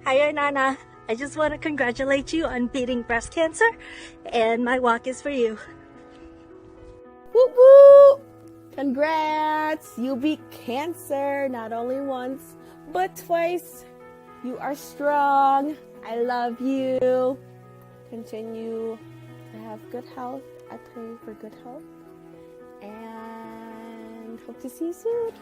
Hiya, Nana. I just want to congratulate you on beating breast cancer, and my walk is for you. Whoop whoop! Congrats! You beat cancer not only once, but twice. You are strong. I love you. Continue to have good health. I pray for good health. And hope to see you soon.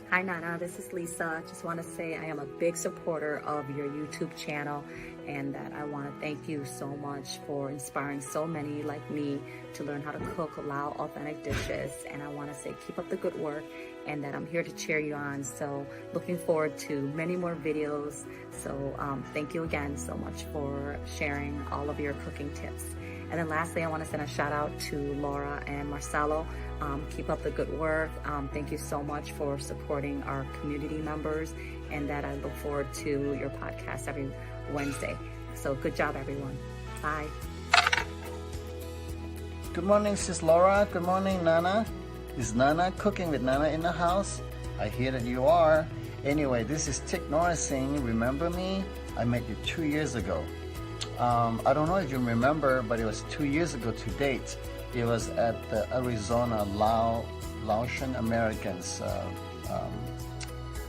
Hi Nana, this is Lisa. Just want to say I am a big supporter of your YouTube channel and that I want to thank you so much for inspiring so many like me to learn how to cook 𝐿𝑎𝑜 authentic dishes. And I want to say keep up the good work and that I'm here to cheer you on. So looking forward to many more videos. So thank you again so much for sharing all of your cooking tips. And then lastly, I want to send a shout out to Laura and Marcelo. Keep up the good work. Thank you so much for supporting our community members and that I look forward to your podcast every Wednesday. So good job, everyone. Bye. Good morning, Sis Laura. Good morning, Nana. Is Nana cooking with Nana in the house? I hear that you are. Anyway, this is Tick Norris saying, remember me? I met you 2 years ago. I don't know if you remember, but it was 2 years ago to date. It was at the Arizona Laotian Americans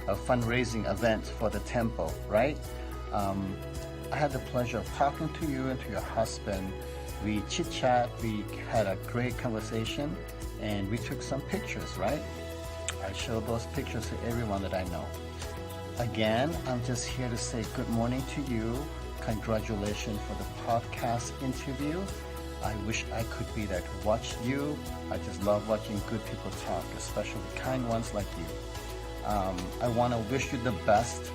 a fundraising event for the temple, right? I had the pleasure of talking to you and to your husband. We chit-chat, we had a great conversation, and we took some pictures, right? I showed those pictures to everyone that I know. Again, I'm just here to say good morning to you. Congratulations for the podcast interview. I wish I could be there to watch you. I just love watching good people talk, especially kind ones like you. I want to wish you the best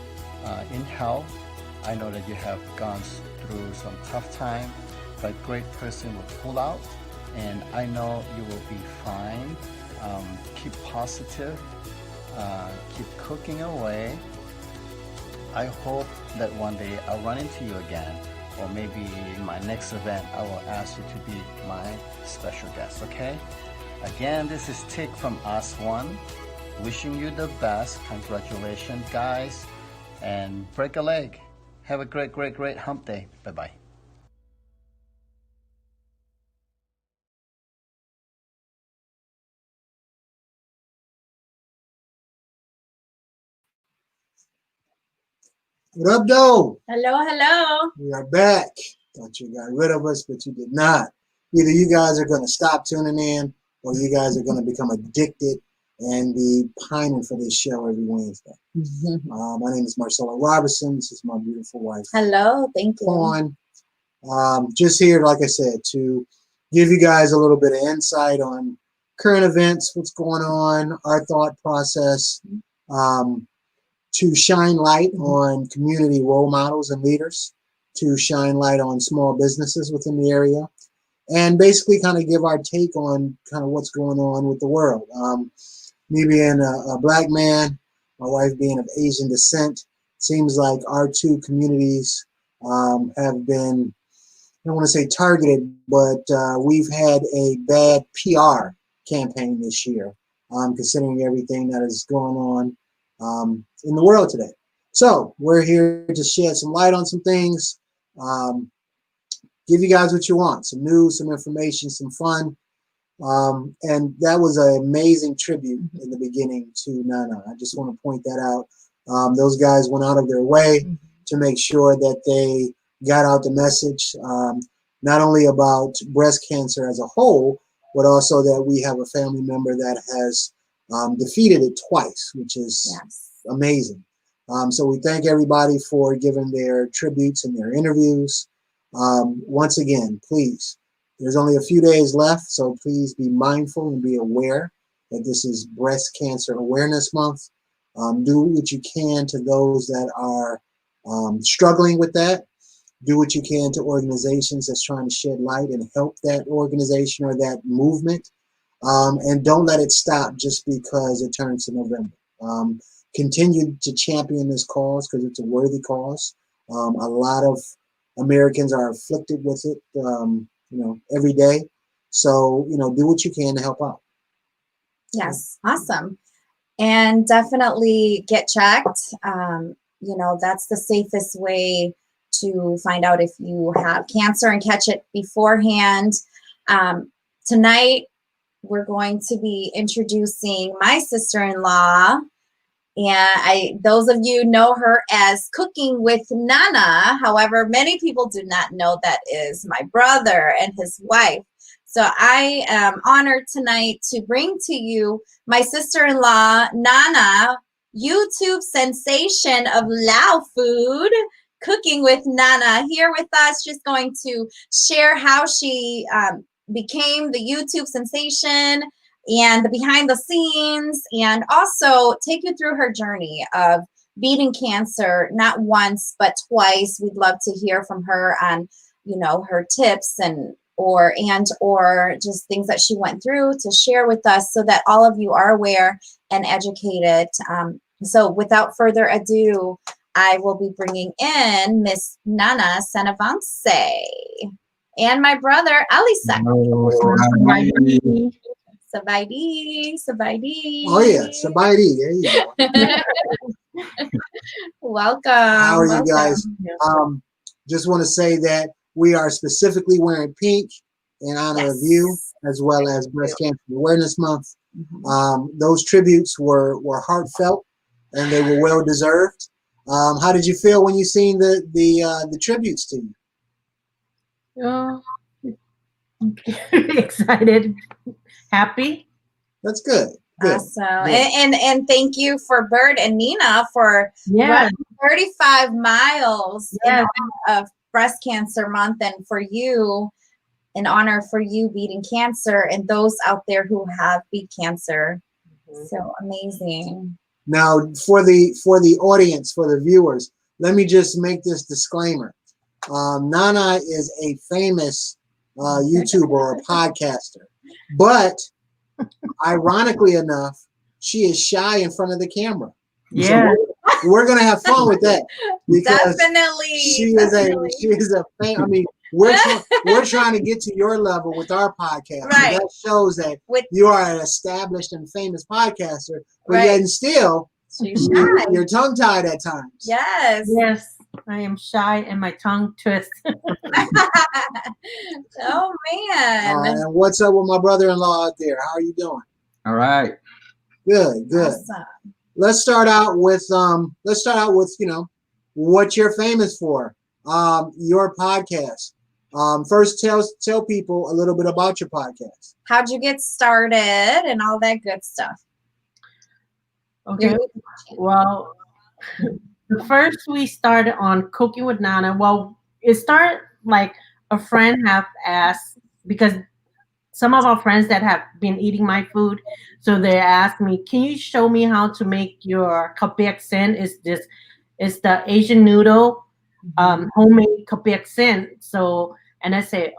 in health. I know that you have gone through some tough time, but great person will pull out, and I know you will be fine. Keep positive, keep cooking away. I hope that one day I'll run into you again, or maybe in my next event I will ask you to be my special guest, okay? Again, this is Tick from Us One, wishing you the best. Congratulations, guys, and break a leg. Have a great hump day. Bye-bye. What up, though? Hello, hello. We are back. Thought you got rid of us, but you did not. Either you guys are going to stop tuning in, or you guys are going to become addicted and be pining for this show every Wednesday. My name is Marcella Robertson. This is my beautiful wife. Hello, thank you. Just here, like I said, to give you guys a little bit of insight on current events, what's going on, our thought process, to shine light on community role models and leaders, to shine light on small businesses within the area, and basically kind of give our take on kind of what's going on with the world. Me being a black man, my wife being of Asian descent, seems like our two communities have been, I don't want to say targeted, but we've had a bad PR campaign this year, considering everything that is going on in the world today. So we're here to shed some light on some things, give you guys what you want, some news, some information, some fun. And that was an amazing tribute in the beginning to Nana. I just want to point that out. Those guys went out of their way to make sure that they got out the message, not only about breast cancer as a whole, but also that we have a family member that has defeated it twice, which is amazing. So we thank everybody for giving their tributes and their interviews. Once again, please, there's only a few days left, so please be mindful and be aware that this is Breast Cancer Awareness Month. Do what you can to those that are struggling with that. Do what you can to organizations that's trying to shed light and help that organization or that movement. And don't let it stop just because it turns to November. Continue to champion this cause because it's a worthy cause. A lot of Americans are afflicted with it, every day. So, do what you can to help out. Yes, awesome. and definitely get checked. That's the safest way to find out if you have cancer and catch it beforehand. Tonight, we're going to be introducing my sister-in-law. And those of you know her as Cooking with Nana. However, many people do not know that is my brother and his wife. So I am honored tonight to bring to you my sister-in-law, Nana, YouTube sensation of Lao food, Cooking with Nana, here with us. She's going to share how she became the YouTube sensation and the behind the scenes, and also take you through her journey of beating cancer, not once, but twice. We'd love to hear from her on, her tips or just things that she went through to share with us so that all of you are aware and educated. So without further ado, I will be bringing in Miss Nana Senavance and my brother, Alisa. Sabaidi. Oh yeah, Sabaidi. There you go. Welcome. How are you guys? Just want to say that we are specifically wearing pink in honor of you, as well as Breast Cancer Awareness Month. Those tributes were heartfelt and they were well deserved. How did you feel when you seen the tributes to you? Oh, excited, happy. That's good. Good. Awesome. Good. And thank you for Bert and Nina for running 35 miles in honor of Breast Cancer Month, and for you, in honor for you beating cancer and those out there who have beat cancer. So amazing. Now, for the audience, for the viewers, let me just make this disclaimer. Nana is a famous YouTuber or podcaster, but ironically enough, she is shy in front of the camera. Yeah, so we're gonna have fun with that because Definitely. she is a fan. I mean, we're trying to get to your level with our podcast. Right. So that shows that you are an established and famous podcaster, but yet and still you're tongue tied at times. Yes. Yes, I am shy and my tongue twists. Oh man. And what's up with my brother-in-law out there? How are you doing? All right. Good. Awesome. Let's start out with what you're famous for. Your podcast. First, tell people a little bit about your podcast. How'd you get started and all that good stuff? Okay. Well, the first we started on Cooking with Nana. Well, it started like a friend have asked, because some of our friends that have been eating my food, so they asked me, can you show me how to make your 𝐂𝐎𝐻𝐿𝐴? It's the Asian noodle, homemade 𝐂𝐎𝐻𝐿𝐴. So, and I say,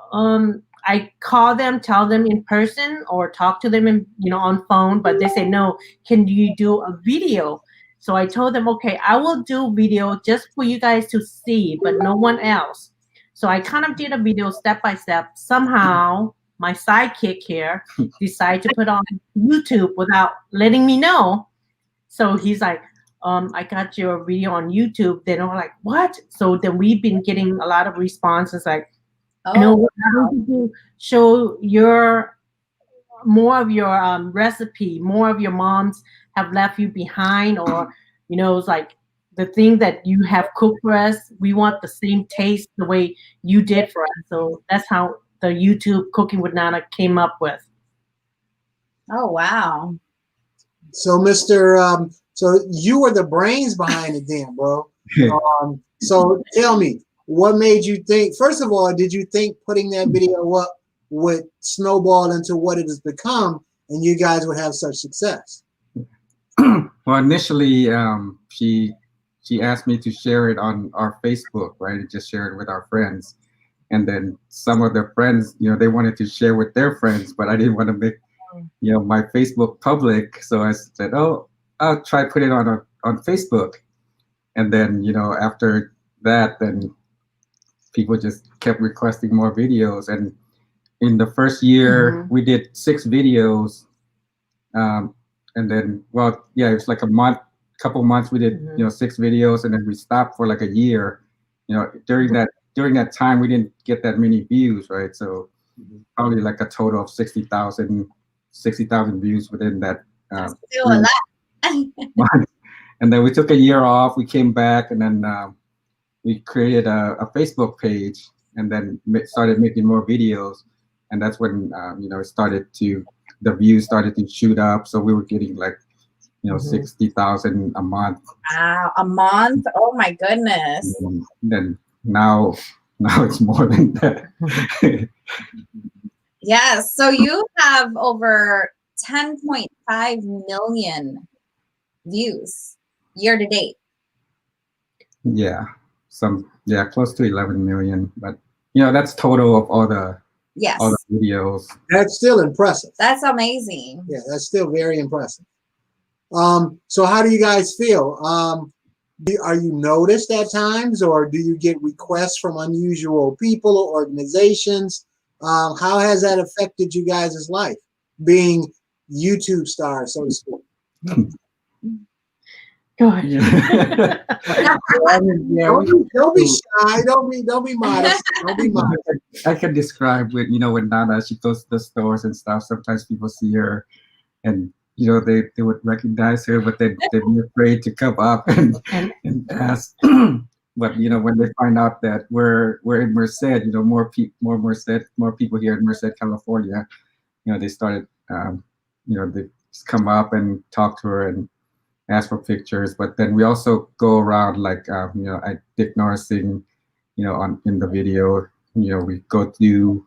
I call them, tell them in person or talk to them on phone, but they say, no, can you do a video? So I told them, okay, I will do video just for you guys to see, but no one else. So I kind of did a video step by step. Somehow my sidekick here decided to put on YouTube without letting me know. So he's like, I got your video on YouTube. Then I'm like, what? So then we've been getting a lot of responses like, why don't you show more of your recipe, more of your moms have left you behind, or it's like the thing that you have cooked for us, we want the same taste the way you did for us. So that's how the YouTube Cooking with Nana came up with. Oh wow. So so you were the brains behind it then, bro. So tell me, what made you think, first of all, did you think putting that video up would snowball into what it has become and you guys would have such success? Well, initially, she asked me to share it on our Facebook, right? And just share it with our friends. And then some of their friends, they wanted to share with their friends, but I didn't want to make, my Facebook public. So I said, oh, I'll try put it on Facebook. And then, after that, then people just kept requesting more videos. And in the first year, we did 6 videos. and then, well, yeah, it was like a month, couple months we did, 6 videos, and then we stopped for like a year. During that time, we didn't get that many views, right? So probably like a total of 60,000 views within that Still a lot. month. And then we took a year off. We came back, and then we created a Facebook page, and then started making more videos. And that's when the views started to shoot up. So we were getting like 60,000 a month. Wow, a month? Oh my goodness. And then now it's more than that. Yes. So you have over 10.5 million views year to date. Yeah, close to 11 million. But that's total of all the videos. That's still impressive. That's amazing. Yeah, that's still very impressive. So how do you guys feel? Are you noticed at times, or do you get requests from unusual people or organizations? How has that affected you guys' life, being YouTube stars, so to speak? Go ahead. Don't be shy. Don't be modest. Don't be modest. I can describe when Nana, she goes to the stores and stuff. Sometimes people see her, and they would recognize her, but they'd be afraid to come up and ask. But when they find out that we're in Merced, more people here in Merced, California, they started, they just come up and talk to her and ask for pictures. But then we also go around, like I Dick Norrising, in the video. We go do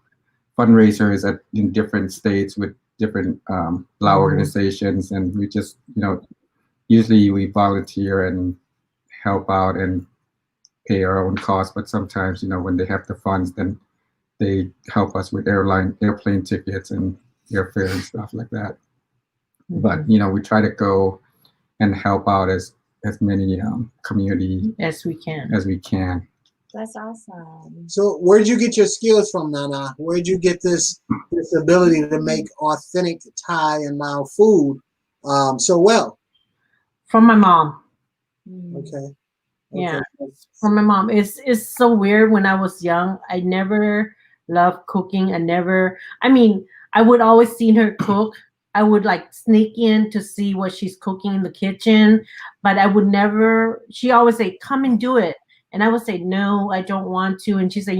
fundraisers in different states with different 𝐿𝑎𝑜 organizations, and we just usually we volunteer and help out and pay our own costs. But sometimes when they have the funds, then they help us with airplane tickets and airfare and stuff like that. But we try to go and help out as many community as we can. That's awesome. So where'd you get your skills from, Nana? Where'd you get this ability to make authentic Thai and Lao food so well? From my mom. Okay. Yeah, from my mom. It's so weird. When I was young, I never loved cooking. I would always see her cook. I would like sneak in to see what she's cooking in the kitchen, but I would never. She always say, "Come and do it." And I would say, no, I don't want to. And she said,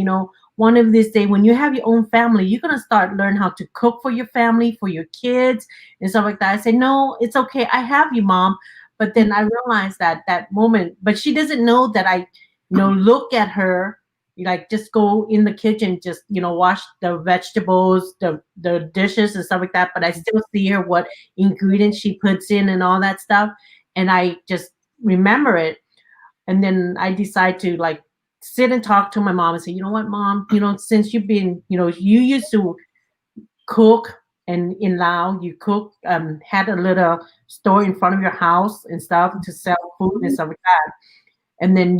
one of these days, when you have your own family, you're going to start learn how to cook for your family, for your kids, and stuff like that. I said, no, it's okay. I have you, Mom. But then I realized that moment, but she doesn't know that I, look at her, like just go in the kitchen, just, wash the vegetables, the dishes and stuff like that. But I still see her, what ingredients she puts in and all that stuff. And I just remember it. And then I decide to like sit and talk to my mom and say, you know what, Mom, since you've been, you used to cook, and in Laos, you cook, had a little store in front of your house and stuff to sell food and stuff like that. And then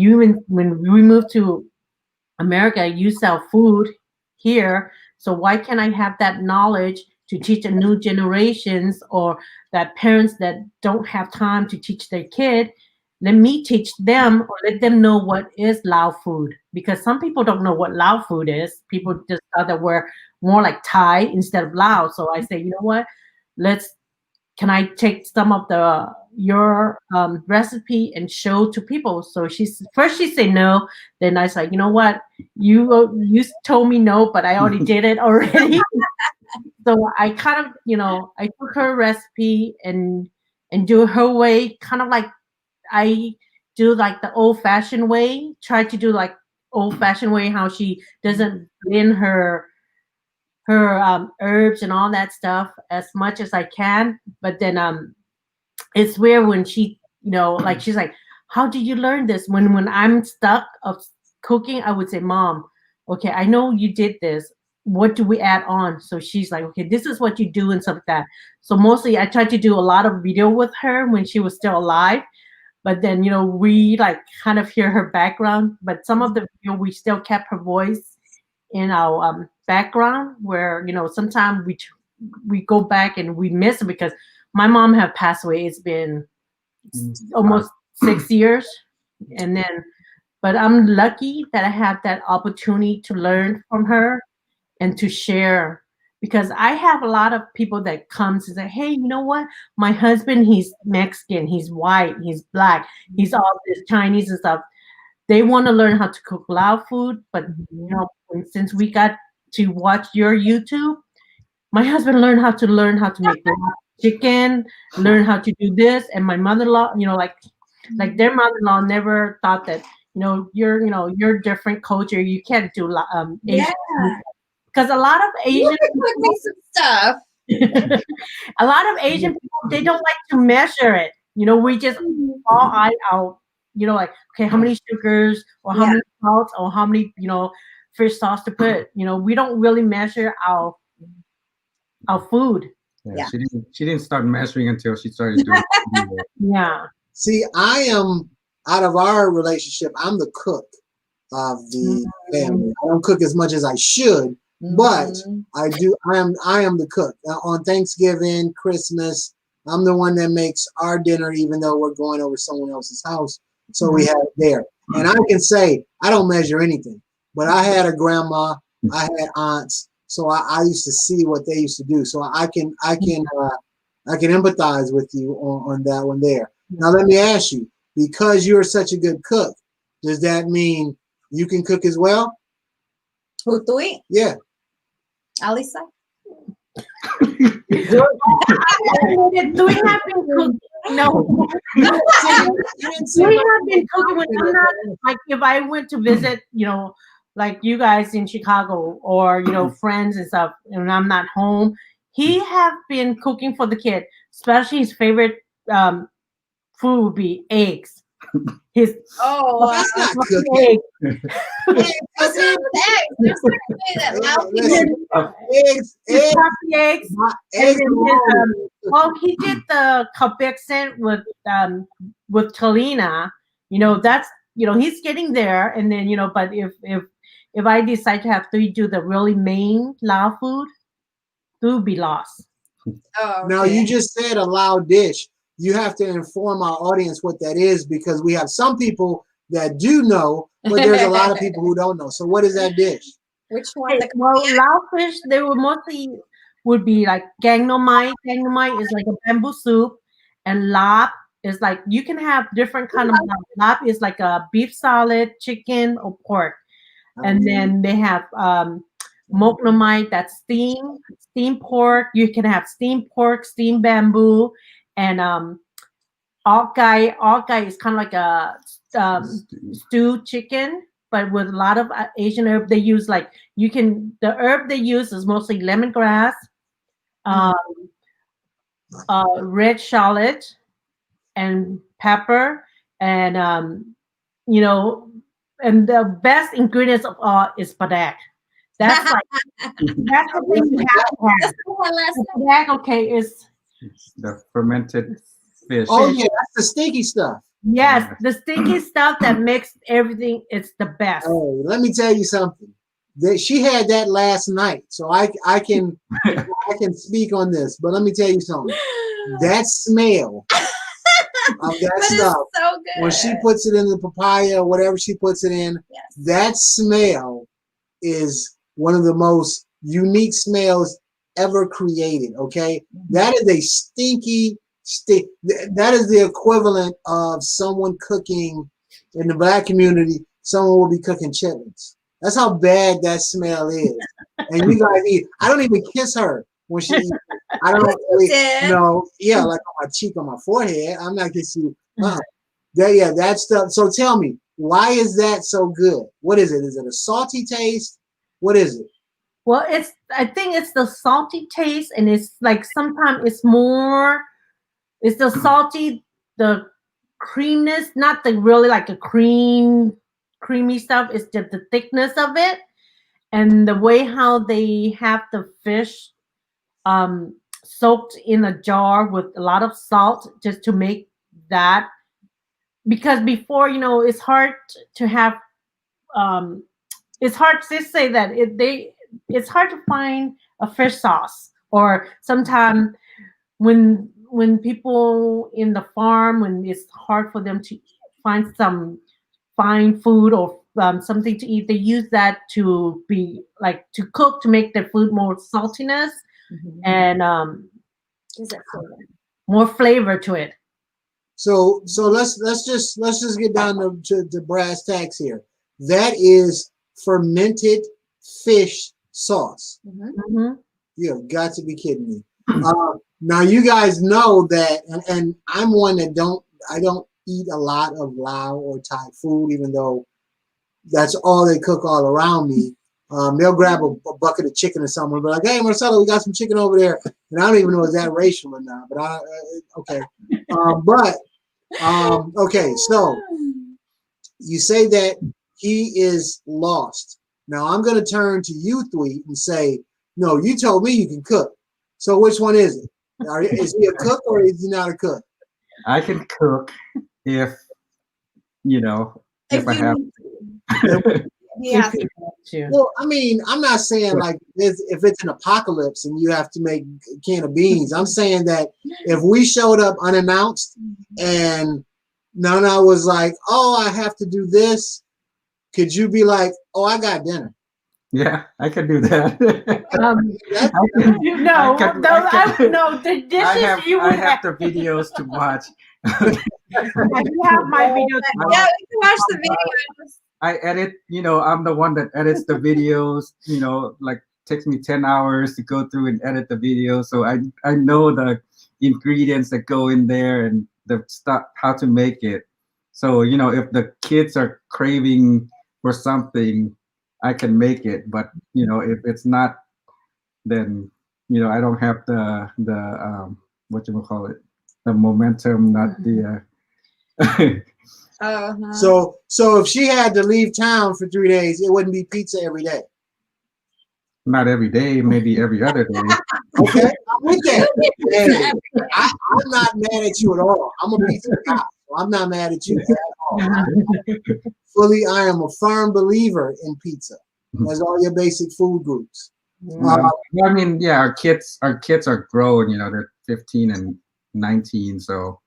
when we moved to America, you sell food here. So why can't I have that knowledge to teach the new generations, or that parents that don't have time to teach their kid? Let me teach them, or let them know what is Lao food, because some people don't know what Lao food is. People just thought that we're more like Thai instead of Lao. So I say, you know what? Can I take some of your recipe and show to people? So she said no. Then I said, you know what? You told me no, but I already did it already. So I kind of, I took her recipe and do it her way, kind of like I do like the old-fashioned way, try to do like old-fashioned way, how she doesn't blend her herbs and all that stuff as much as I can. But then it's weird when she, like she's like, how did you learn this? When I'm stuck of cooking, I would say, Mom, okay, I know you did this. What do we add on? So she's like, okay, this is what you do and stuff like that. So mostly I tried to do a lot of video with her when she was still alive. But then, we like kind of hear her background, but some of the video, we still kept her voice in our background, where, sometimes we go back and we miss it because my mom have passed away. It's been almost 6 years, and then, but I'm lucky that I have that opportunity to learn from her and to share, because I have a lot of people that comes and say, hey, you know what? My husband, he's Mexican, he's white, he's black, he's all this Chinese and stuff. They want to learn how to cook Lao food, but you know, since we got to watch your YouTube, my husband learned how to make chicken, learn how to do this, and my mother-in-law, you know, like their mother-in-law never thought that, you're different culture, you can't do Asian, because a lot of Asian people, some stuff. a lot of Asian people, they don't like to measure it. You know, we just all eye out. You know, like, okay, how many sugars or how many salts or how many, fish sauce to put. You know, we don't really measure our food. Yeah. She didn't start measuring until she started doing it. Yeah. See, I am, out of our relationship, I'm the cook of the family. I don't cook as much as I should, but I do. I am the cook. On Thanksgiving, Christmas, I'm the one that makes our dinner, even though we're going over someone else's house. So we have it there. And I can say, I don't measure anything, but I had a grandma, I had aunts, so I used to see what they used to do. So I can empathize with you on that one there. Now let me ask you, because you're such a good cook, does that mean you can cook as well? Who do it? Yeah. Alisa? Do we have been cooking? No. We have been cooking when I'm not, like, if I went to visit, like you guys in Chicago, or friends and stuff, and I'm not home, he have been cooking for the kid. Especially his favorite food would be eggs. His that's not cooking. What's wrong with eggs? There's certain way that eggs. Well, he did the 𝐂𝐎𝐿𝐴 with Talina. That's he's getting there, and then but if I decide to have to do the really main Lao food, it will be lost. Oh, okay. Now you just said a Lao dish. You have to inform our audience what that is, because we have some people that do know, but there's a lot of people who don't know. So what is that dish? Which one? Well, Lao fish, they would be like 𝐾𝐎𝐿𝐴. 𝐾𝐎𝐿𝐴 is like a bamboo soup, and 𝑙𝑎𝑏 is like, you can have different kind of 𝑙𝑎𝑏. 𝑙𝑎𝑏 is like a beef salad, chicken, or pork. And then they have 𝑚oknamite, that's steamed pork. You can have steamed pork, steamed bamboo, and 𝐿𝑎𝑜 is kind of like a stewed chicken, but with a lot of Asian herb. They use the herb they use is mostly lemongrass, red shallot, and pepper, and and the best ingredients of all is padak. That's that's the thing you have to have. Padak, okay, is the fermented fish. Oh yeah, that's the stinky stuff. Yes, the stinky stuff that makes everything. It's the best. Oh, let me tell you something. She had that last night, so I can I can speak on this. But let me tell you something. That smell of that stuff, so good. when she puts it in the papaya or whatever she puts it in, that smell is one of the most unique smells ever created. Okay, that is a stinky. That is the equivalent of someone cooking in the Black community. Someone will be cooking chitlins. That's how bad that smell is. And you guys eat. I don't even kiss her when she eats. I don't. No, yeah, like on my cheek, on my forehead. I'm not kissing you. That stuff. So tell me, why is that so good? What is it? Is it a salty taste? What is it? Well, I think it's the salty taste, and it's like sometimes it's more. It's the salty, the creaminess, not the really like a creamy stuff. It's just the thickness of it, and the way how they have the fish soaked in a jar with a lot of salt just to make that. Because before, it's hard to have. It's hard to say that it's hard to find a fish sauce, or sometimes when when people in the farm, when it's hard for them to find some fine food or something to eat, they use that to be like to cook to make the food more saltiness and more flavor to it. So let's just get down to brass tacks here. That is fermented fish sauce. You've got to be kidding me. Now you guys know that, and I'm one that I don't eat a lot of Lao or Thai food, even though that's all they cook all around me. They'll grab a bucket of chicken or something and be like, "Hey, Marcelo, we got some chicken over there," and I don't even know is that racial or not. But okay. Okay. So you say that he is lost. Now I'm going to turn to you three and say, no, you told me you can cook. So which one is it? Is he a cook or is he not a cook? I can cook if I have to. Yeah. Well, I mean, I'm not saying like if it's an apocalypse and you have to make a can of beans. I'm saying that if we showed up unannounced and Nana was like, "Oh, I have to do this," could you be like, "Oh, I got dinner"? Yeah, I can do that. The dishes I have the videos to watch. You have my videos. Yeah, we can watch the videos. I edit, I'm the one that edits the videos, like takes me 10 hours to go through and edit the video. So I know the ingredients that go in there and the stuff, how to make it. So, if the kids are craving for something, I can make it. But, if it's not, then, I don't have the the momentum, not the, So if she had to leave town for 3 days, it wouldn't be pizza every day. Not every day, maybe every other day. Okay, I'm with that. Hey, I'm not mad at you at all. I'm a pizza guy, so I'm not mad at you at all. I am a firm believer in pizza. As all your basic food groups. I mean, yeah, our kids are grown. They're 15 and 19, so.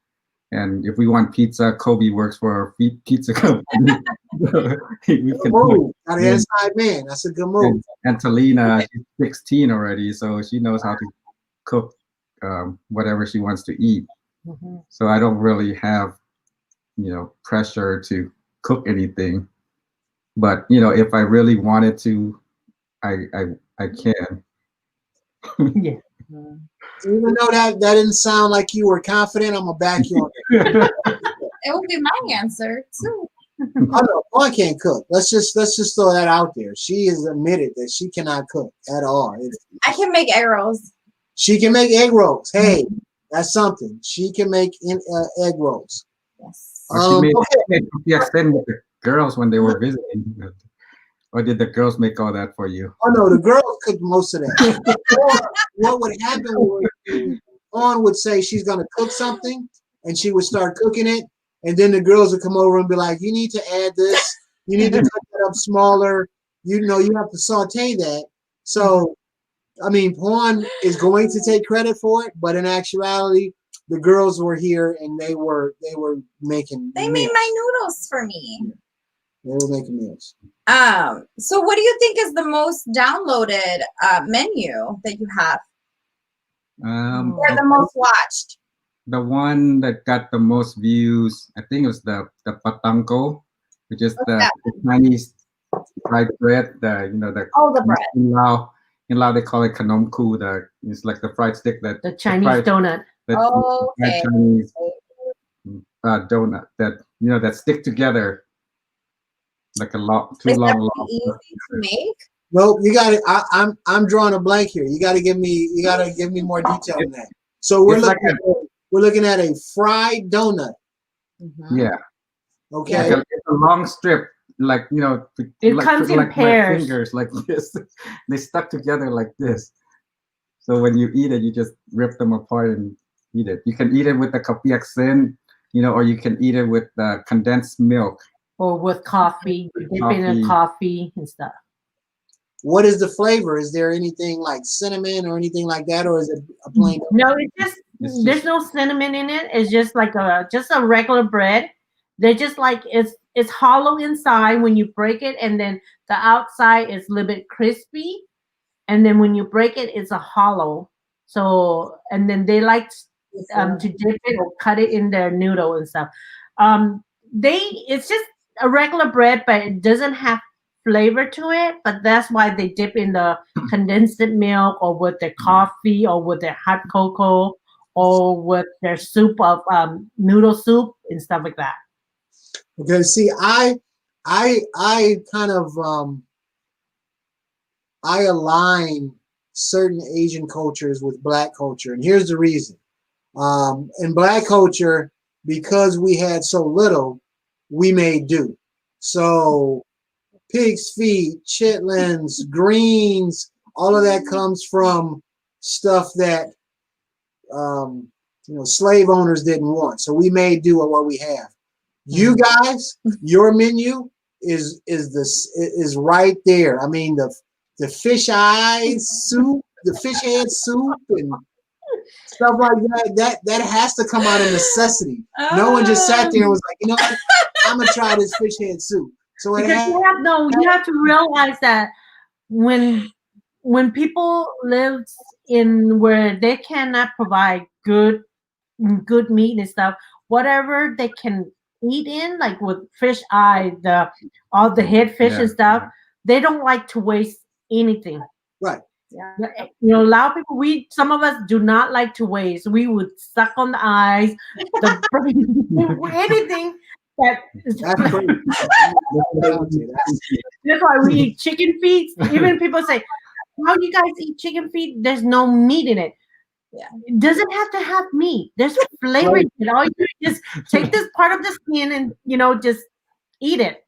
And if we want pizza, Kobe works for a pizza company. We can move. Got an inside man. That's a good move. And Talina, she's 16 already, so she knows how to cook whatever she wants to eat. So I don't really have, pressure to cook anything. But if I really wanted to, I can. Yeah. Even though that didn't sound like you were confident, I'm gonna back you on it. It would be my answer too. I know I can't cook. Let's just throw that out there. She has admitted that she cannot cook at all. I can make egg rolls. She can make egg rolls. Hey, that's something. She can make egg rolls. Yes. She made with the girls when they were visiting. Or did the girls make all that for you? Oh no, the girls cooked most of that. Or what would happen was On would say she's gonna cook something, and she would start cooking it, and then the girls would come over and be like, "You need to add this. You need to cut that up smaller. You have to saute that." So, I mean, Pawn is going to take credit for it, but in actuality, the girls were here and they were making. They made my noodles for me. They were making meals. So what do you think is the most downloaded menu that you have? Or the most watched? The one that got the most views, I think it was the patango, which is the Chinese fried bread. The bread. In Lao they call it kanomku. It's like the fried stick the Chinese donut. Okay. Chinese donut that stick together. Like a long, too Is long. That easy to make? Nope, you got it. I'm drawing a blank here. You got to give me more detail on that. So we're looking at a fried donut. Yeah. Okay. It's a long strip, it comes in pairs. My fingers like this. They stuck together like this. So when you eat it, you just rip them apart and eat it. You can eat it with the 𝐂𝐎𝐿𝐴𝐻𝐿, or you can eat it with condensed milk. Or with coffee, dipping in coffee and stuff. What is the flavor? Is there anything like cinnamon or anything like that, or is it a plain? No, it's just There's no cinnamon in it. It's just like just a regular bread. They're just like it's hollow inside when you break it, and then the outside is a little bit crispy, and then when you break it, it's a hollow. So and then they like to dip it or cut it in their noodle and stuff. It's just a regular bread, but it doesn't have flavor to it. But that's why they dip in the condensed milk, or with their coffee, or with their hot cocoa, or with their soup of noodle soup and stuff like that. Okay, see, I kind of I align certain Asian cultures with Black culture, and here's the reason. In Black culture, because we had so little, we made do. So pig's feet, chitlins, greens, all of that comes from stuff that slave owners didn't want. So we made do with what we have. You guys, your menu is right there. I mean, the fish eyes soup, the fish head soup, and stuff like that has to come out of necessity. No one just sat there and was like, you know what, I'm gonna try this fish head soup. So you have to realize that when people live in where they cannot provide good meat and stuff, whatever they can eat in, like with fish eye, all the head fish and stuff, they don't like to waste anything. Right. Yeah. A lot of people, some of us do not like to waste. We would suck on the eyes, anything that is That's crazy. That's why we eat chicken feet. Even people say, how do you guys eat chicken feet? There's no meat in it. Yeah. It doesn't have to have meat. There's flavor in it. All you do is just take this part of the skin and just eat it.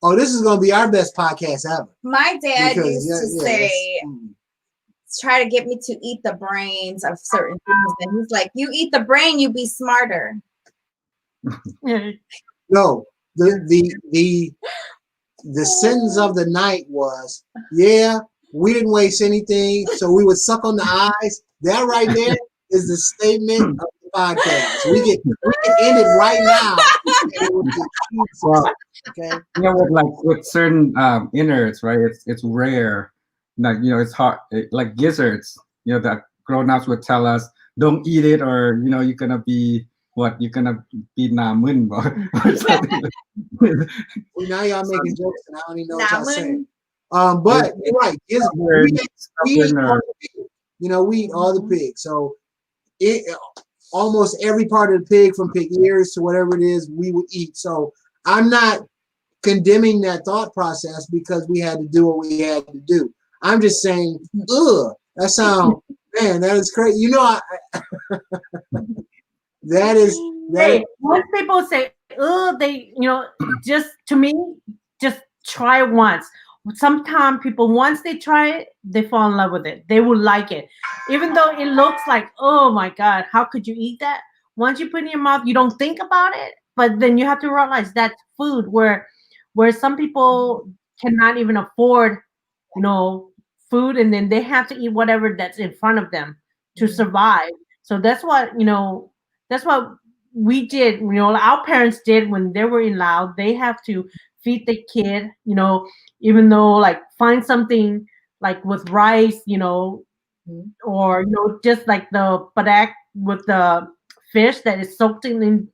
Oh, this is going to be our best podcast ever. My dad used to say, try to get me to eat the brains of certain things. And he's like, you eat the brain, you be smarter. No, the sentence of the night was, we didn't waste anything, so we would suck on the eyes. That right there is the statement of the podcast. We can end it right now. Okay. Like with certain innards, right? It's rare. Like it's hard. Like gizzards. That grown-ups would tell us, don't eat it, or you're gonna be what? You're gonna be namun or something. Well, now y'all making jokes, and I don't even know what y'all saying. But you're right. We eat all the pig. So almost every part of the pig, from pig ears to whatever it is, we would eat. So I'm not condemning that thought process because we had to do what we had to do. I'm just saying, that sounds, man, that is crazy. That is. Once people say, they, just to me, just try it once. Sometimes people, once they try it, they fall in love with it. They will like it. Even though it looks like, oh my God, how could you eat that? Once you put it in your mouth, you don't think about it. But then you have to realize that's food where some people cannot even afford, food, and then they have to eat whatever that's in front of them to survive. So that's what we did. Our parents did when they were in Laos. They have to feed the kid, even though like find something like with rice, or just like the padak with the fish that is soaked in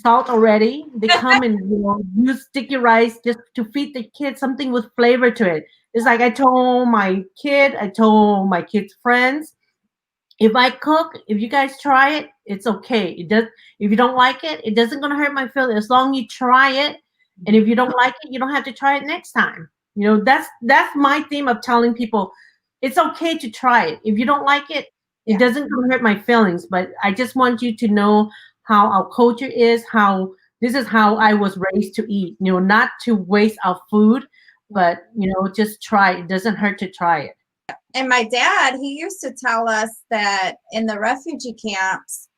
salt already. They come and use sticky rice just to feed the kid something with flavor to it. It's like I told my kid's friends, if I cook, if you guys try it, it's okay. If you don't like it, it doesn't gonna hurt my feelings as long as you try it. And if you don't like it, you don't have to try it next time. That's my theme of telling people it's okay to try it. If you don't like it, it doesn't gonna hurt my feelings. But I just want you to know how our culture is, this is how I was raised to eat, not to waste our food, but, just try it. It doesn't hurt to try it. And my dad, he used to tell us that in the refugee camps,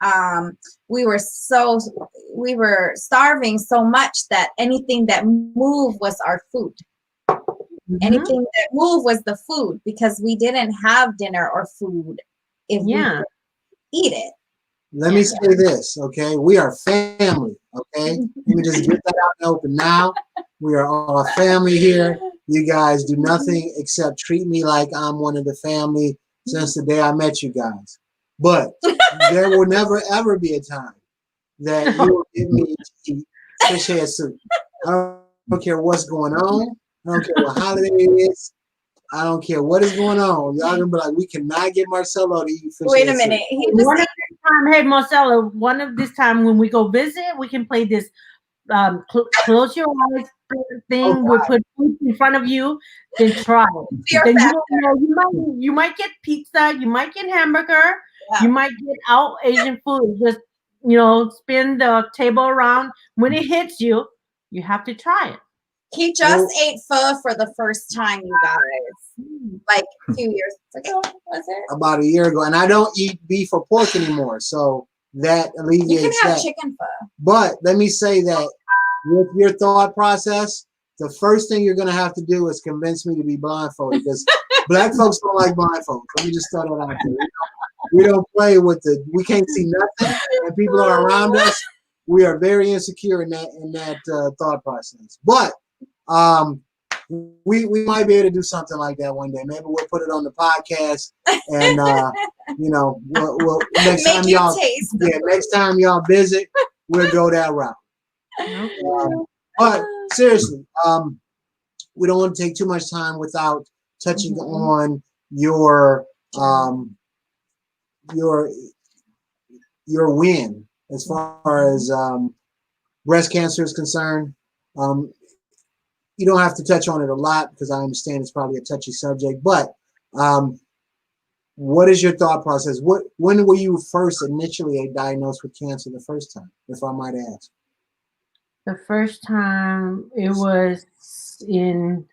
we were starving so much that anything that moved was our food. Mm-hmm. Anything that moved was the food, because we didn't have dinner or food if we could eat it. Let me say this, okay? We are family, okay? Let me just get that out in the open now. We are all family here. You guys do nothing except treat me like I'm one of the family since the day I met you guys. But there will never, ever be a time that you will get me to eat fish head soup. I don't care what's going on. I don't care what holiday it is. I don't care what is going on. Y'all gonna be like, we cannot get Marcelo to eat fish. Wait a minute. Hey, Marcelo, one of this time when we go visit, we can play this close your eyes thing. We'll put food in front of you, then try it. Then you might get pizza, you might get hamburger, you might get out Asian food. Just spin the table around. When it hits you, you have to try it. He just ate pho for the first time, you guys. Like 2 years ago, was it? About a year ago. And I don't eat beef or pork anymore. So that alleviates that. You can have chicken pho. But let me say that with your thought process, the first thing you're going to have to do is convince me to be blindfolded, because black folks don't like blindfolds. Let me just start that out there. We don't play with we can't see nothing, and people are around us. We are very insecure in that thought process. But we might be able to do something like that one day. Maybe we'll put it on the podcast, and we'll next time y'all visit, we'll go that route. But seriously, we don't want to take too much time without touching on your win as far as breast cancer is concerned. You don't have to touch on it a lot because I understand it's probably a touchy subject, but what is your thought process? When were you first initially diagnosed with cancer the first time, if I might ask? The first time it was in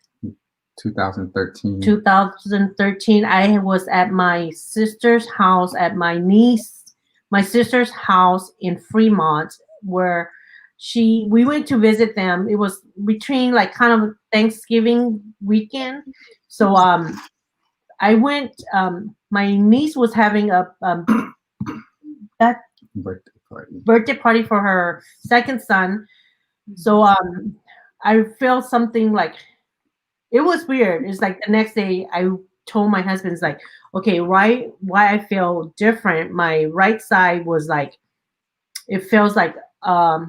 2013. 2013. I was at my sister's house, at my sister's house in Fremont, where we went to visit them. It was between like kind of Thanksgiving weekend. So I went, my niece was having a birthday party for her second son. So I felt something like, it was weird. It's like the next day I told my husband, it's like, okay, why I feel different. My right side was like, it feels like a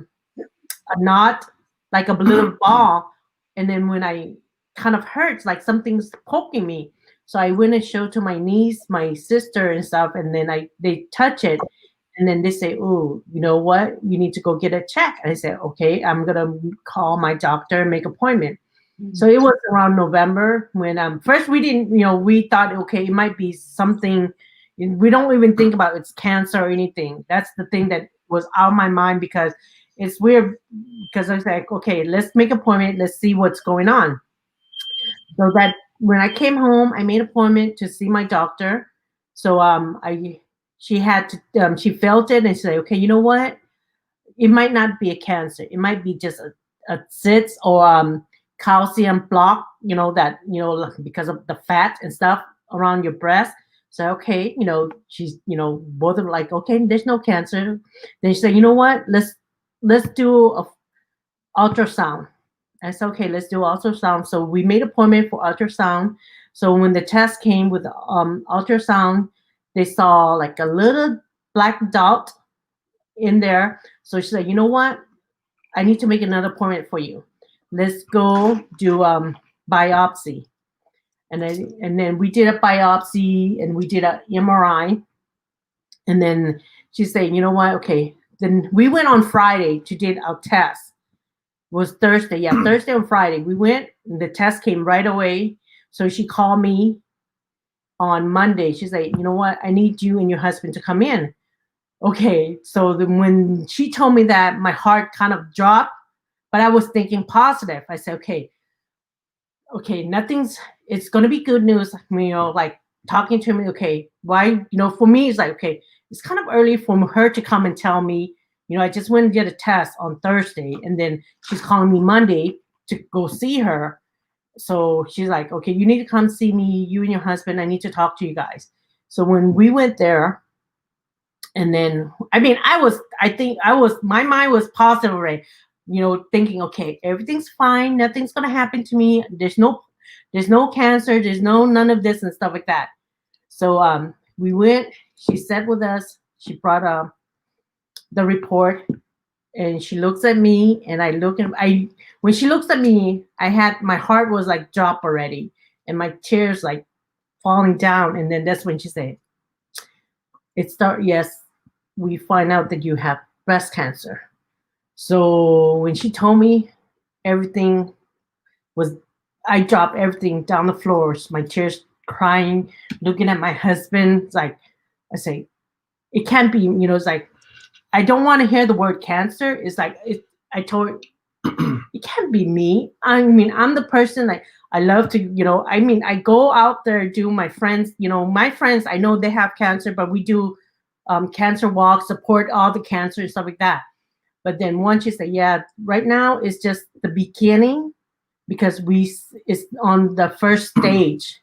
knot, like a little ball. And then when I kind of hurts, like something's poking me. So I went and showed to my niece, my sister and stuff. And then they touch it. And then they say, oh, you know what? You need to go get a check. And I said, okay, I'm going to call my doctor and make an appointment. Mm-hmm. So it was around November when first we didn't, we thought, okay, it might be something. We don't even think about it's cancer or anything. That's the thing that was out of my mind, because it's weird, because I was like, okay, let's make an appointment. Let's see what's going on. So that when I came home, I made an appointment to see my doctor. So she had to, she felt it and she said, okay, you know what? It might not be a cancer. It might be just a cyst or calcium block, because of the fat and stuff around your breast. So, okay, she's, both of them like, okay, there's no cancer. Then she said, you know what? Let's do a ultrasound. I said, okay, let's do ultrasound. So we made an appointment for ultrasound. So when the test came with ultrasound, they saw like a little black dot in there. So she said, you know what? I need to make another appointment for you. Let's go do biopsy. And then we did a biopsy and we did an MRI. And then she said, you know what? Okay. Then we went on Friday to did our test. It was Thursday. Yeah, Thursday and Friday. We went, and the test came right away. So she called me on Monday. She said, you know what? I need you and your husband to come in. Okay. So then when she told me that, my heart kind of dropped, but I was thinking positive. I said, okay, it's going to be good news. Like talking to me. Okay. Why, for me, it's like, okay, it's kind of early for her to come and tell me, I just went and did a test on Thursday, and then she's calling me Monday to go see her. So she's like, okay, you need to come see me, you and your husband. I need to talk to you guys. So when we went there, and then, I mean, my mind was positive already, you know, thinking, okay, everything's fine. Nothing's going to happen to me. There's no cancer. There's none of this and stuff like that. So we went, she sat with us. She brought the report, and she looks at me, and I look at, when she looks at me, my heart was like drop already, and my tears like falling down. And then that's when she said, yes, we find out that you have breast cancer. So when she told me, everything was, I dropped everything down the floors, my tears, crying, looking at my husband. It's like, I say, it can't be, you know, it's like, I don't want to hear the word cancer. It's like, I told her, it can't be me. I mean, I'm the person, like, I love to, you know, I mean, I go out there, do my friends, you know, my friends, I know they have cancer, but we do cancer walks, support all the cancer and stuff like that. But then once you say, yeah, right now it's just the beginning, because it's on the first stage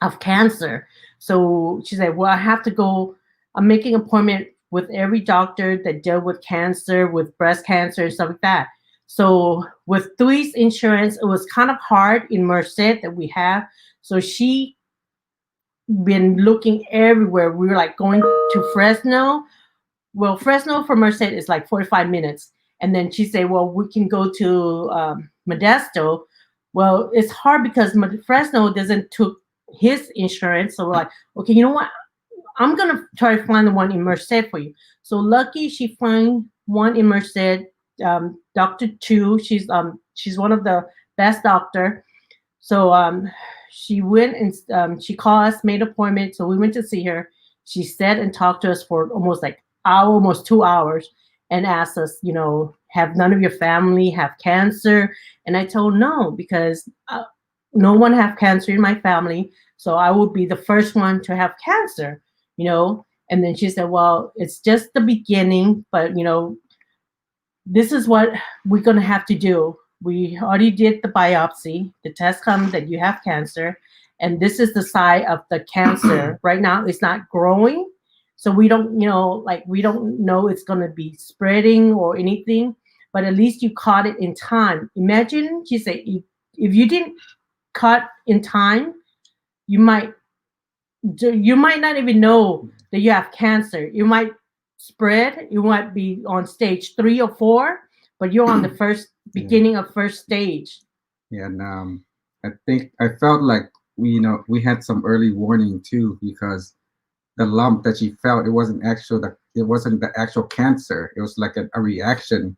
of cancer. So she said, well, I have to go, I'm making an appointment with every doctor that dealt with cancer, with breast cancer and stuff like that. So with Thui's insurance, it was kind of hard in Merced that we have. So she been looking everywhere. We were like going to Fresno. Well, Fresno from Merced is like 45 minutes. And then she said, well, we can go to Modesto. Well, it's hard because Fresno doesn't took his insurance. So we're like, okay, you know what? I'm going to try to find the one in Merced for you. So lucky she found one in Merced, Dr. Chu. She's one of the best doctor. So she went and she called us, made an appointment. So we went to see her. She sat and talked to us for almost like almost 2 hours, and asked us, you know, have none of your family have cancer? And I told no, because no one have cancer in my family. So I would be the first one to have cancer, you know. And then she said, well, it's just the beginning, but, you know, this is what we're going to have to do. We already did the biopsy. The test comes that you have cancer, and this is the side of the cancer. Right now, it's not growing. So we don't, you know, like, we don't know it's going to be spreading or anything, but at least you caught it in time. Imagine, she said, if you didn't cut in time, you might not even know that you have cancer. You might spread. You might be on stage 3 or 4, but you're on the beginning of first stage. Yeah, and I think I felt like we had some early warning too, because the lump that she felt, it wasn't the actual cancer. It was like a reaction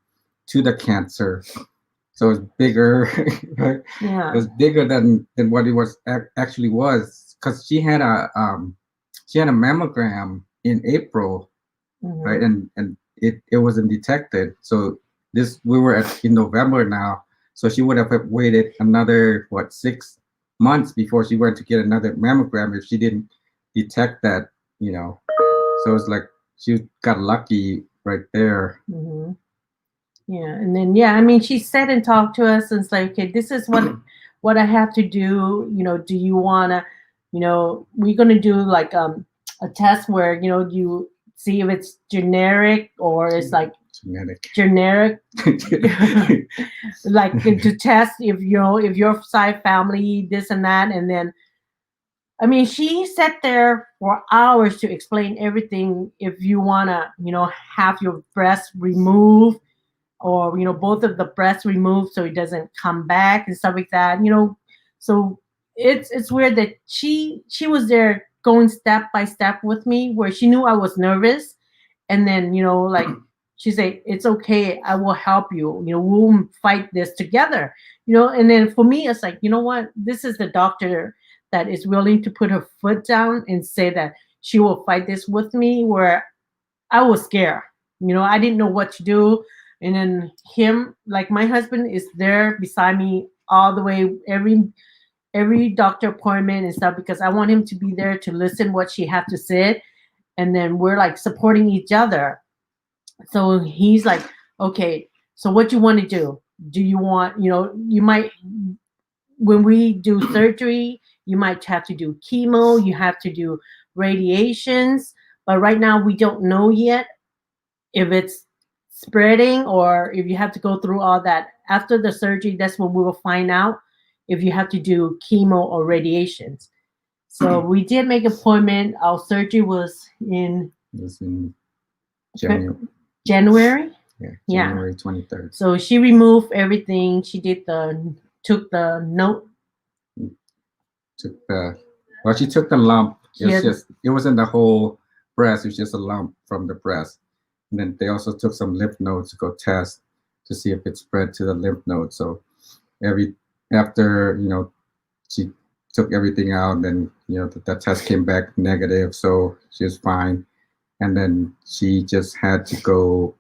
to the cancer. So it's bigger, right? Yeah. It was bigger than what it was actually was, because she had a mammogram in April, right? And it wasn't detected. So we were in November now. So she would have waited another 6 months before she went to get another mammogram if she didn't detect that, you know. So it's like she got lucky right there. Yeah, and then I mean, she sat and talked to us, and it's like, okay, this is what I have to do. You know, do you wanna, you know, we're gonna do like a test where, you know, you see if it's generic or it's like generic, like to test if your side family this and that. And then, I mean, she sat there for hours to explain everything. If you wanna, you know, have your breast removed, or, you know, both of the breasts removed so it doesn't come back and stuff like that, you know. So it's weird that she was there going step by step with me, where she knew I was nervous. And then, you know, like, she said, it's okay, I will help you, you know, we'll fight this together, you know. And then for me, it's like, you know what, this is the doctor that is willing to put her foot down and say that she will fight this with me, where I was scared, you know, I didn't know what to do. And then him, like, my husband is there beside me all the way, every doctor appointment and stuff, because I want him to be there to listen what she had to say. And then we're like supporting each other. So he's like, okay, so what you want to do? Do you want, you know, you might, when we do surgery, you might have to do chemo, you have to do radiations, but right now we don't know yet if it's spreading or if you have to go through all that. After the surgery, that's when we will find out if you have to do chemo or radiations. So we did make an appointment. Our surgery was in January. January. Yeah, January 23rd. So she removed everything. She took the note. She took the lump. It wasn't the whole breast. It was just a lump from the breast. And then they also took some lymph nodes to go test to see if it spread to the lymph nodes. So after she took everything out, then the test came back negative, so she was fine. And then she just had to go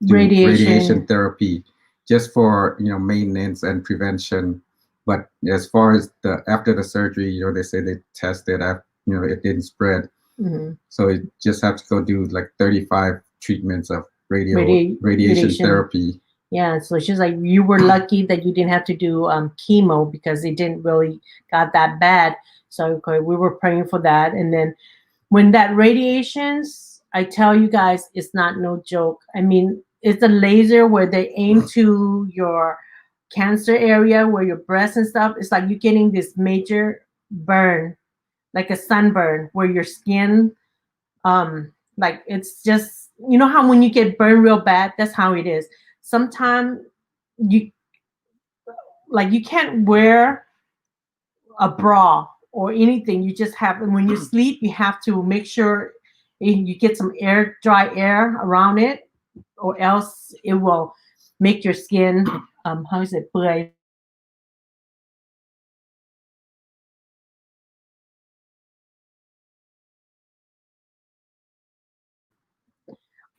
do radiation therapy just for maintenance and prevention. But as far as after the surgery, they say they tested it didn't spread. Mm-hmm. So it just have to go do like 35 treatments of radiation therapy. Yeah, so she's like, you were lucky that you didn't have to do chemo because it didn't really got that bad. So we were praying for that. And then when that radiations, I tell you guys, it's not no joke. I mean, it's a laser where they aim to your cancer area where your breast and stuff. It's like you're getting this major burn, like a sunburn, where your skin, like it's just, how when you get burned real bad, that's how it is. Sometimes you can't wear a bra or anything. You just have, and when you sleep, you have to make sure you get some dry air around it, or else it will make your skin, how is it,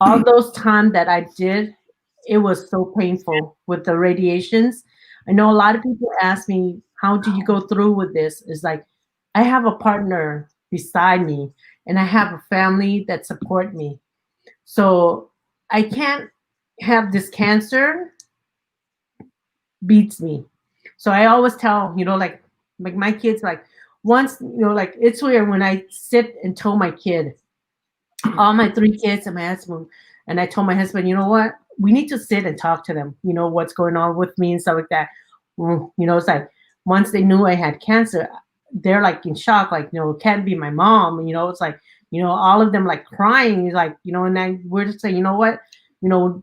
all those times that I did, it was so painful with the radiations. I know a lot of people ask me, how do you go through with this? It's like, I have a partner beside me and I have a family that support me. So I can't have this cancer beats me. So I always tell, like my kids, like once, like it's weird when I sit and tell my kid, all my 3 kids and my husband, and I told my husband, you know what? We need to sit and talk to them, what's going on with me and stuff like that. It's like once they knew I had cancer, they're like in shock, like, it can't be my mom. It's like, all of them like crying, like, and then we're just saying, you know what?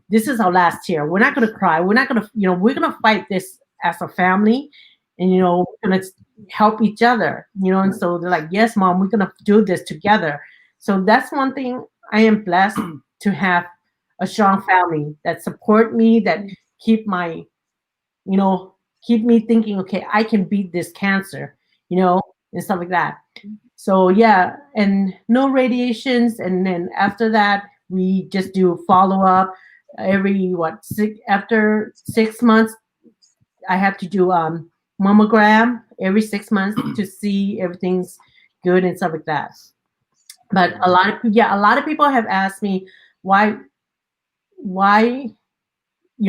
This is our last year. We're not going to cry. We're not going to, we're going to fight this as a family, and, we're going to help each other, and so they're like, yes, mom, we're going to do this together. So that's one thing. I am blessed to have a strong family that support me, that keep my, keep me thinking, okay, I can beat this cancer, and stuff like that. So yeah, and no radiations. And then after that, we just do follow up every after 6 months. I have to do mammogram every 6 months to see everything's good and stuff like that. But a lot of people have asked me why,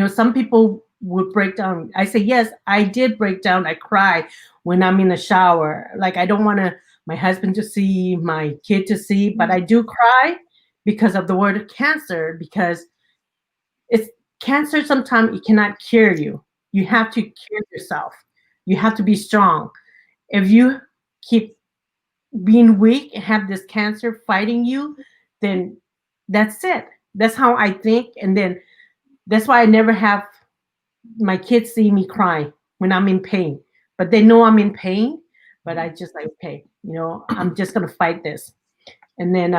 some people would break down. I say, yes, I did break down. I cry when I'm in the shower. Like, I don't want my husband to see, my kid to see, but I do cry because of the word cancer, because it's cancer. Sometimes it cannot cure you. You have to cure yourself. You have to be strong. If you keep being weak and have this cancer fighting you, then that's it. That's how I think. And then that's why I never have my kids see me cry when I'm in pain, but they know I'm in pain, but I just like, okay, I'm just going to fight this. And then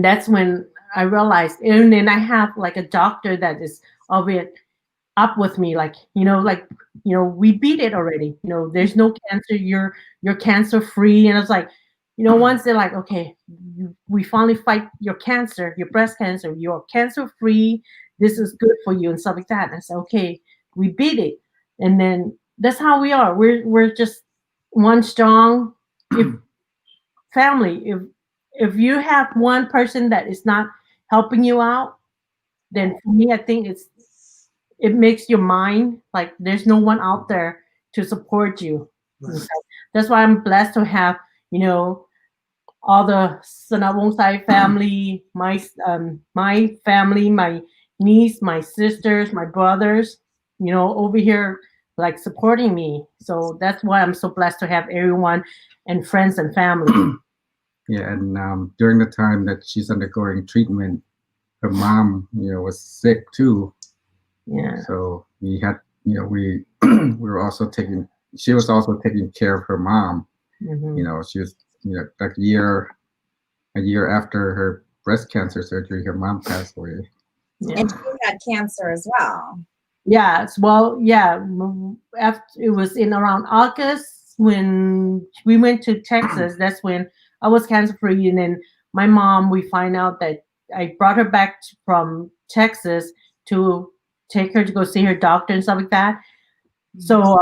that's when I realized, and then I have like a doctor that is always up with me, like, we beat it already. There's no cancer. You're cancer free. And I was like, once they're like, okay, we finally fight your cancer, your breast cancer, you're cancer free. This is good for you and stuff like that. And I said, okay, we beat it. And then that's how we are. We're just one strong family. If you have one person that is not helping you out, then for me, I think it makes your mind like there's no one out there to support you. So that's why I'm blessed to have, you know, all the 𝐿𝑎𝑜 𝐶𝑜𝑘𝑖 family, my family, my niece, my sisters, my brothers, you know, over here like supporting me. So that's why I'm so blessed to have everyone and friends and family. Yeah, and during the time that she's undergoing treatment, her mom, you know, was sick too. Yeah. So we had, you know, we were also taking. She was also taking care of her mom. Mm-hmm. You know, she was, you know, a year after her breast cancer surgery, her mom passed away. Yeah. And you had cancer as well. Yes. Well, yeah. After it was in around August when we went to Texas. That's when I was cancer free, and then my mom. We find out that I brought her back from Texas to take her to go see her doctor and stuff like that. So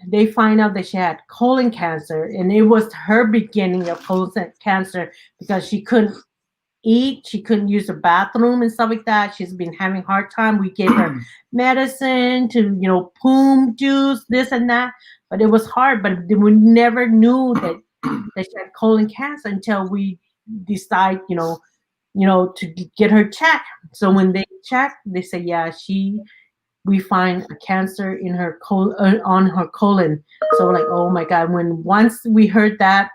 they find out that she had colon cancer, and it was her beginning of colon cancer because she couldn't eat, she couldn't use the bathroom and stuff like that. She's been having a hard time. We gave her medicine to, you know, poom juice, this and that, but it was hard. But we never knew that she had colon cancer until we decide, you know, to get her checked. So when they check, they say, yeah, we find a cancer in her on her colon. So like, oh my God, once we heard that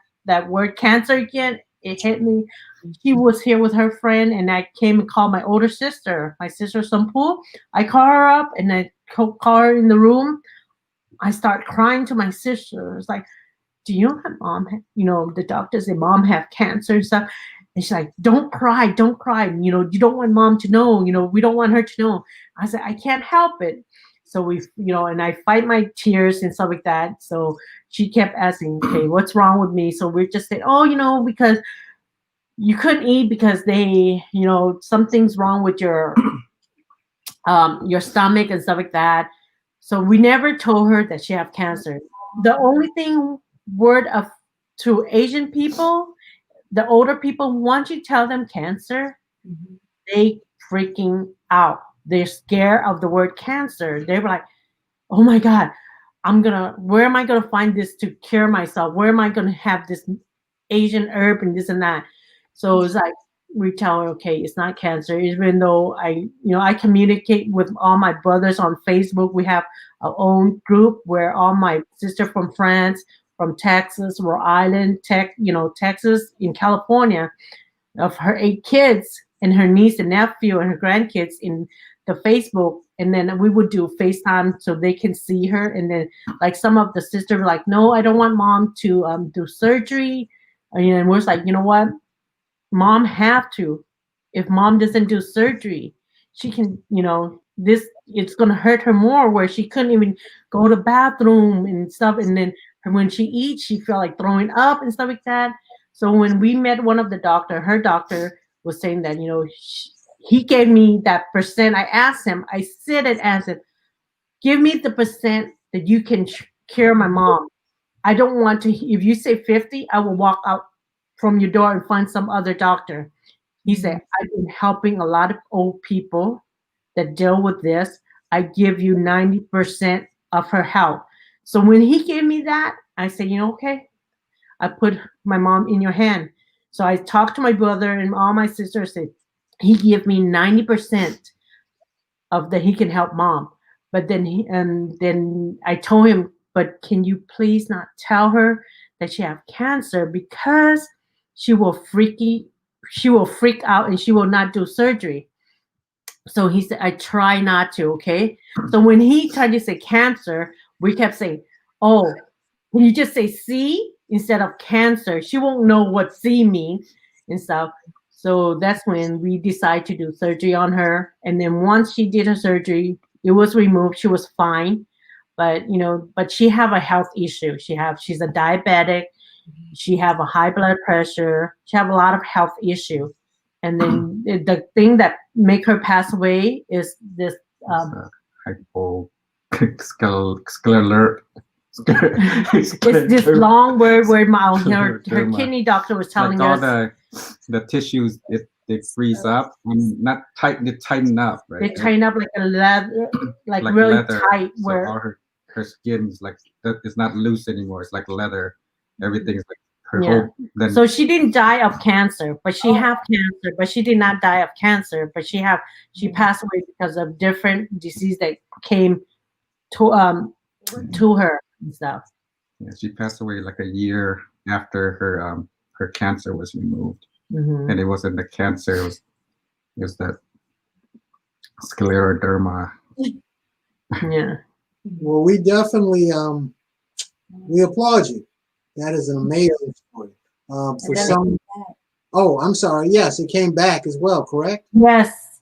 word cancer again, it hit me. She was here with her friend, and I came and called my older sister, Sampu. I call her up, and I call her in the room. I start crying to my sister. It's like, do you know that mom, you know, the doctor said mom have cancer and stuff. And she's like, don't cry. You know, you don't want mom to know, you know, we don't want her to know. I said, I can't help it. So we, you know, and I fight my tears and stuff like that. So she kept asking, okay, what's wrong with me? So we're just saying, oh, you know, because you couldn't eat because they, you know, something's wrong with your stomach and stuff like that. So we never told her that she had cancer. The only thing to Asian people, the older people, once you tell them cancer, they freaking out. They're scared of the word cancer. They're like, oh my God, where am I going to find this to cure myself? Where am I going to have this Asian herb and this and that? So it's like, we tell her, okay, it's not cancer. Even though I communicate with all my brothers on Facebook. We have our own group where all my sister from France, from Texas, Rhode Island, Texas, in California, of her 8 kids and her niece and nephew and her grandkids in the Facebook. And then we would do FaceTime so they can see her. And then like some of the sisters were like, no, I don't want mom to do surgery. And we're like, you know what? Mom have to. If mom doesn't do surgery, she can, it's going to hurt her more, where she couldn't even go to the bathroom and stuff. And then when she eats, she felt like throwing up and stuff like that. So when we met one of the doctor, her doctor was saying that, he gave me that percent. I asked him, I said it as if, give me the percent that you can cure my mom. I don't want to, if you say 50, I will walk out from your door and find some other doctor. He said, I've been helping a lot of old people that deal with this. I give you 90% of her health. So when he gave me that, I said, okay, I put my mom in your hand. So I talked to my brother and all my sisters. Said he gave me 90% of that he can help mom. But then I told him, but can you please not tell her that she have cancer, because she will freak out and she will not do surgery. So he said, I try not to, okay? So when he tried to say cancer, we kept saying, oh, when you just say C instead of cancer, she won't know what C means and stuff. So that's when we decided to do surgery on her. And then once she did her surgery, it was removed. She was fine. But, but she have a health issue. She's a diabetic. She have a high blood pressure. She have a lot of health issue. And then the thing that make her pass away is this hypoxia. It's this long word where her kidney doctor was telling like us. All the tissues, they freeze up. Not tight, they tighten up, right? They tighten up like a leather, like really leather. tight. So where all her skin is like, it's not loose anymore. It's like leather. Everything is like her whole. Then, so she didn't die of cancer, but she have cancer, but she did not die of cancer, but she passed away because of different disease that came to her and stuff. Yeah, she passed away like a year after her cancer was removed, and it wasn't the cancer; it was that scleroderma. Yeah. Well, we definitely we applaud you. That is an amazing story. For some, oh, I'm sorry. Yes, it came back as well. Correct? Yes,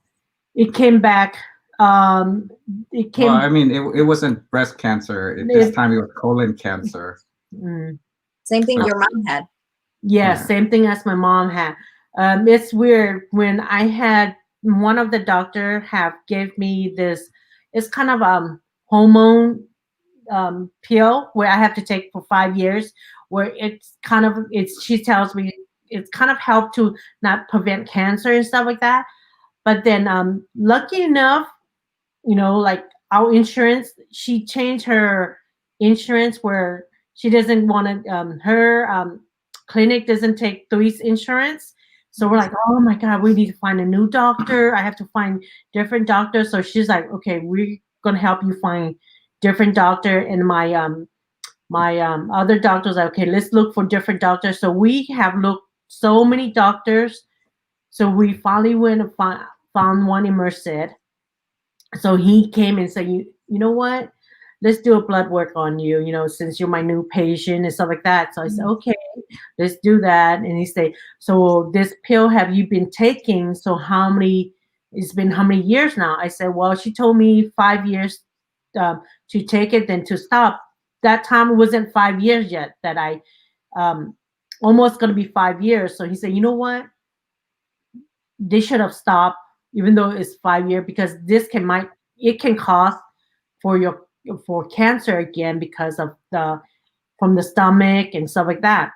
it came back. It came. Well, I mean, it wasn't breast cancer. This time it was colon cancer. Same thing your mom had. Yeah, same thing as my mom had. It's weird when I had one of the doctor gave me this. It's kind of hormone pill where I have to take for 5 years. Where she tells me it's kind of helped to not prevent cancer and stuff like that. But then, lucky enough, like our insurance, she changed her insurance where she doesn't want to. Her clinic doesn't take Three's insurance. So we're like, oh my God, we need to find a new doctor. I have to find different doctors. So she's like, okay, we're gonna help you find different doctor. And my other doctors like, okay, let's look for different doctors. So we have looked so many doctors. So we finally went and found one in Merced. So he came and said, you know what? Let's do a blood work on you, since you're my new patient and stuff like that. So I said, okay, let's do that. And he said, so this pill have you been taking? So it's been how many years now? I said, well, she told me 5 years to take it, then to stop. That time it wasn't 5 years yet that I almost going to be 5 years. So he said, you know what? They should have stopped, even though it's 5 years, because this can cause for cancer again because of from the stomach and stuff like that.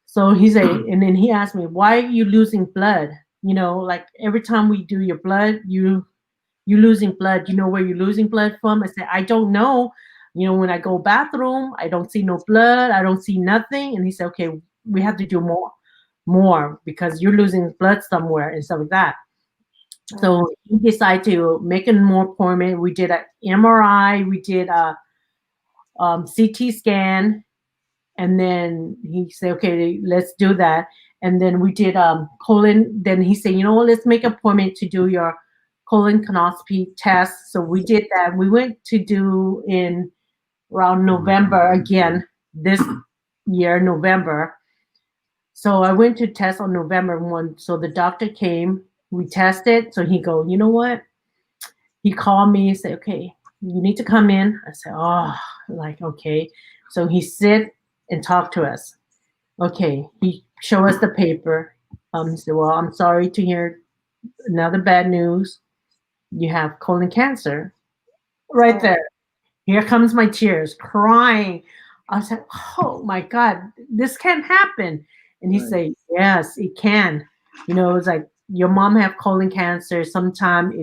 So he said, and then he asked me, why are you losing blood? Like every time we do your blood, you losing blood. You know where you're losing blood from? I said, I don't know. When I go bathroom, I don't see no blood. I don't see nothing. And he said, okay, we have to do more because you're losing blood somewhere and stuff like that. So he decided to make a more appointment. We did an MRI, we did a CT scan, and then he said, okay, let's do that. And then we did colon. Then he said, you know what, let's make an appointment to do your colonoscopy test. So we did that. We went to do in around November again, this year, November. So I went to test on November 1. So the doctor came. We tested. So he go, you know what? He called me and said, okay, you need to come in. I said, oh, like, okay. So he sit and talk to us. Okay. He showed us the paper. He said, well, I'm sorry to hear another bad news. You have colon cancer. Right there. Here comes my tears, crying. I was like, oh my God, this can't happen. And he said, yes, it can. It's like, your mom have colon cancer. Sometimes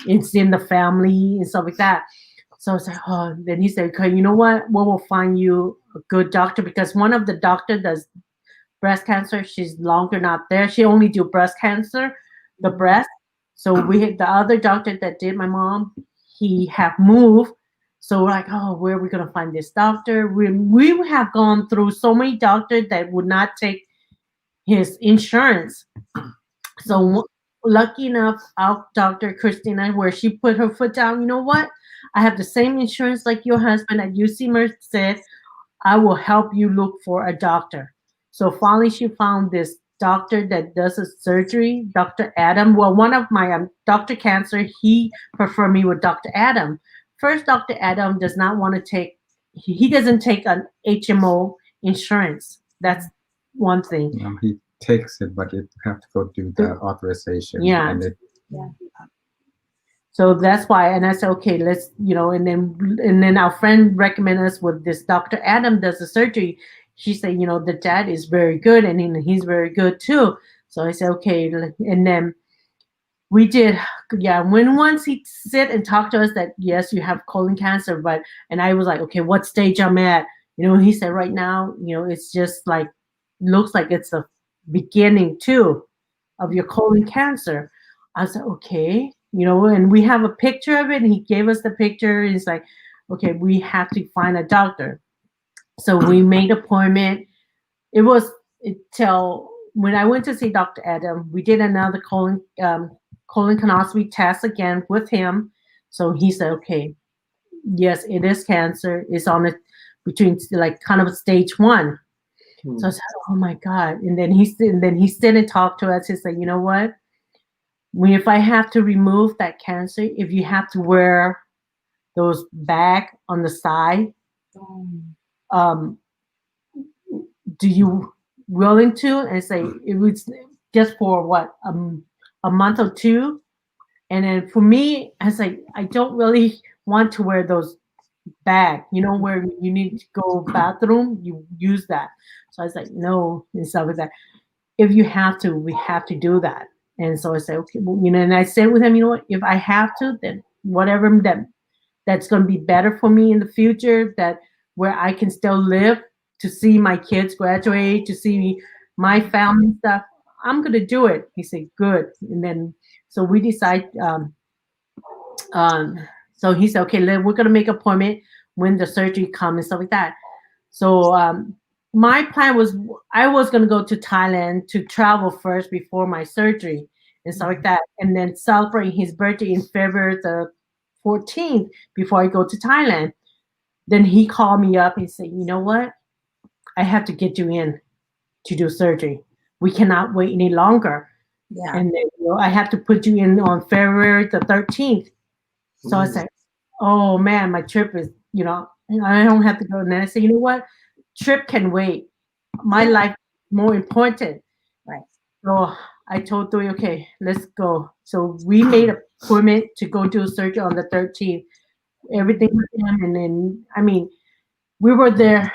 it's in the family and stuff like that. So I was like, oh. Then he said, okay, you know what? We'll find you a good doctor, because one of the doctor does breast cancer. She's longer not there. She only do breast cancer, the breast. So the other doctor that did my mom, he have moved. So we're like, oh, where are we gonna find this doctor? We have gone through so many doctors that would not take his insurance. So lucky enough, our doctor, Christina, where she put her foot down, you know what? I have the same insurance like your husband at UC Merced. I will help you look for a doctor. So finally she found this doctor that does a surgery, Dr. Adam. Well, one of my Dr. Cancer, he preferred me with Dr. Adam. First, Dr. Adam does not want to take, he doesn't take an HMO insurance. That's one thing. He takes it, but you have to go do the authorization. Yeah. So that's why, and I said, okay, let's, and then our friend recommended us with this Dr. Adam does the surgery. She said, the dad is very good, and he's very good too. So I said, okay, and then we did, when once he sit and talked to us that, yes, you have colon cancer, and I was like, okay, what stage I'm at? He said right now, it's just like looks like it's the beginning too of your colon cancer. I said, okay, and we have a picture of it, and he gave us the picture. He's like, okay, we have to find a doctor. So we made an appointment. It was till when I went to see Dr. Adam, we did another colon colonoscopy test again with him. So he said, okay, yes, it is cancer. It's on it between like kind of stage 1. So I said, oh my God. And then he stood and talked to us. He said, you know what? If I have to remove that cancer, if you have to wear those bag on the side, do you willing to? And say it was just for what, a month or 2. And then for me, I was like, I don't really want to wear those bag, where you need to go bathroom, you use that. So I was like, no, and stuff like that. If you have to, we have to do that. And so I said, okay, well, and I said with him, you know what, if I have to, then whatever that's going to be better for me in the future, that where I can still live to see my kids graduate, to see my family stuff, I'm going to do it. He said, good. And then, so we decide, so he said, okay, we're going to make an appointment when the surgery comes and stuff like that. So my plan was I was going to go to Thailand to travel first before my surgery and stuff like that, and then celebrate his birthday in February the 14th before I go to Thailand. Then he called me up and said, you know what? I have to get you in to do surgery. We cannot wait any longer. Yeah. And then, I have to put you in on February the 13th. So I said, oh man, my trip is, I don't have to go. And then I said, you know what? Trip can wait. My life is more important. Right. So I told Tui, okay, let's go. So we made an appointment to go do surgery on the 13th. Everything with him. And then, we were there.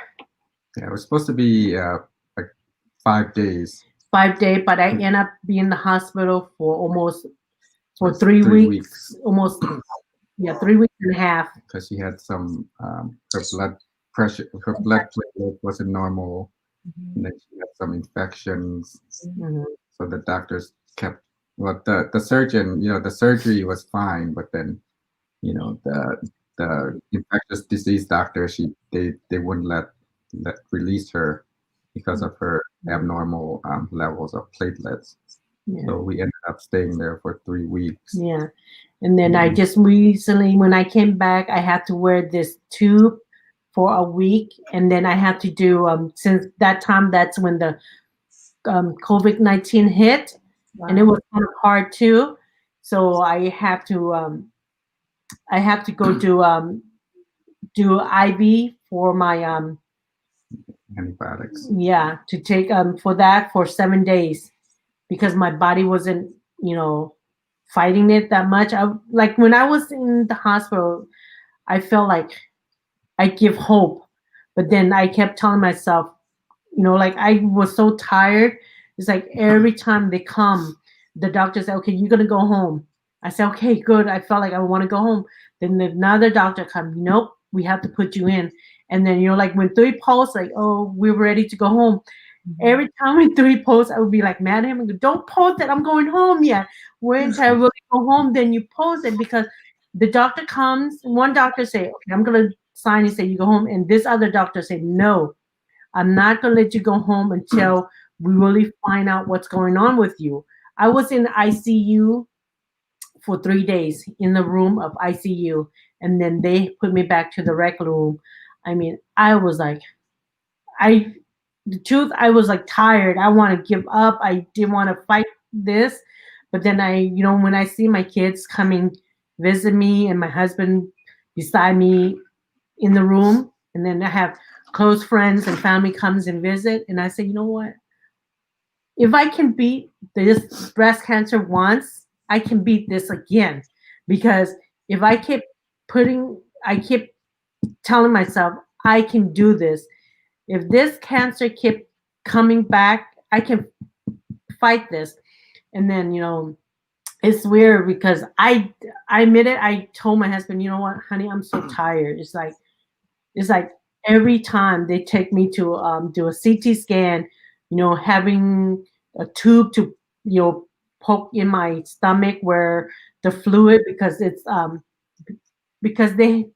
Yeah, it was supposed to be like 5 days. 5 days, but I ended up being in the hospital for 3 weeks. Almost, 3 weeks and a half. Because she had some, her blood pressure, her blood platelet wasn't normal. And then she had some infections. So the doctors kept, the surgeon, the surgery was fine, but then, the infectious disease doctor, they wouldn't let release her because of her abnormal levels of platelets. Yeah. So we ended up staying there for 3 weeks. Yeah. And then I just recently, when I came back, I had to wear this tube for a week. And then I had to do, since that time, that's when the COVID-19 hit. Wow. And it was kind of hard too. So I have to go do IV for my antibiotics. Yeah, to take for that for 7 days, because my body wasn't, fighting it that much. Like when I was in the hospital, I felt like I give hope, but then I kept telling myself, like I was so tired. It's like every time they come, the doctor said, okay, you're gonna go home. I said, okay, good. I felt like I want to go home. Then another doctor comes, nope, we have to put you in. And then, like when 3 posts, like, oh, we're ready to go home. Every time we 3 posts, I would be like mad at him and go, don't post it. I'm going home yet. Once I really go home, then you post it, because the doctor comes. One doctor say, okay, I'm going to sign and say you go home. And this other doctor said, no, I'm not going to let you go home until we really find out what's going on with you. I was in the ICU for 3 days, in the room of ICU. And then they put me back to the rec room. I was like, the truth, I was like tired. I want to give up. I didn't want to fight this. But then when I see my kids coming visit me and my husband beside me in the room, and then I have close friends and family comes and visit, and I say, you know what? If I can beat this breast cancer once, I can beat this again. Because if I keep telling myself, I can do this. If this cancer kept coming back, I can fight this. And then, it's weird because I admit it. I told my husband, you know what, honey, I'm so tired. It's like every time they take me to do a CT scan, having a tube to, poke in my stomach where the fluid, because it's because the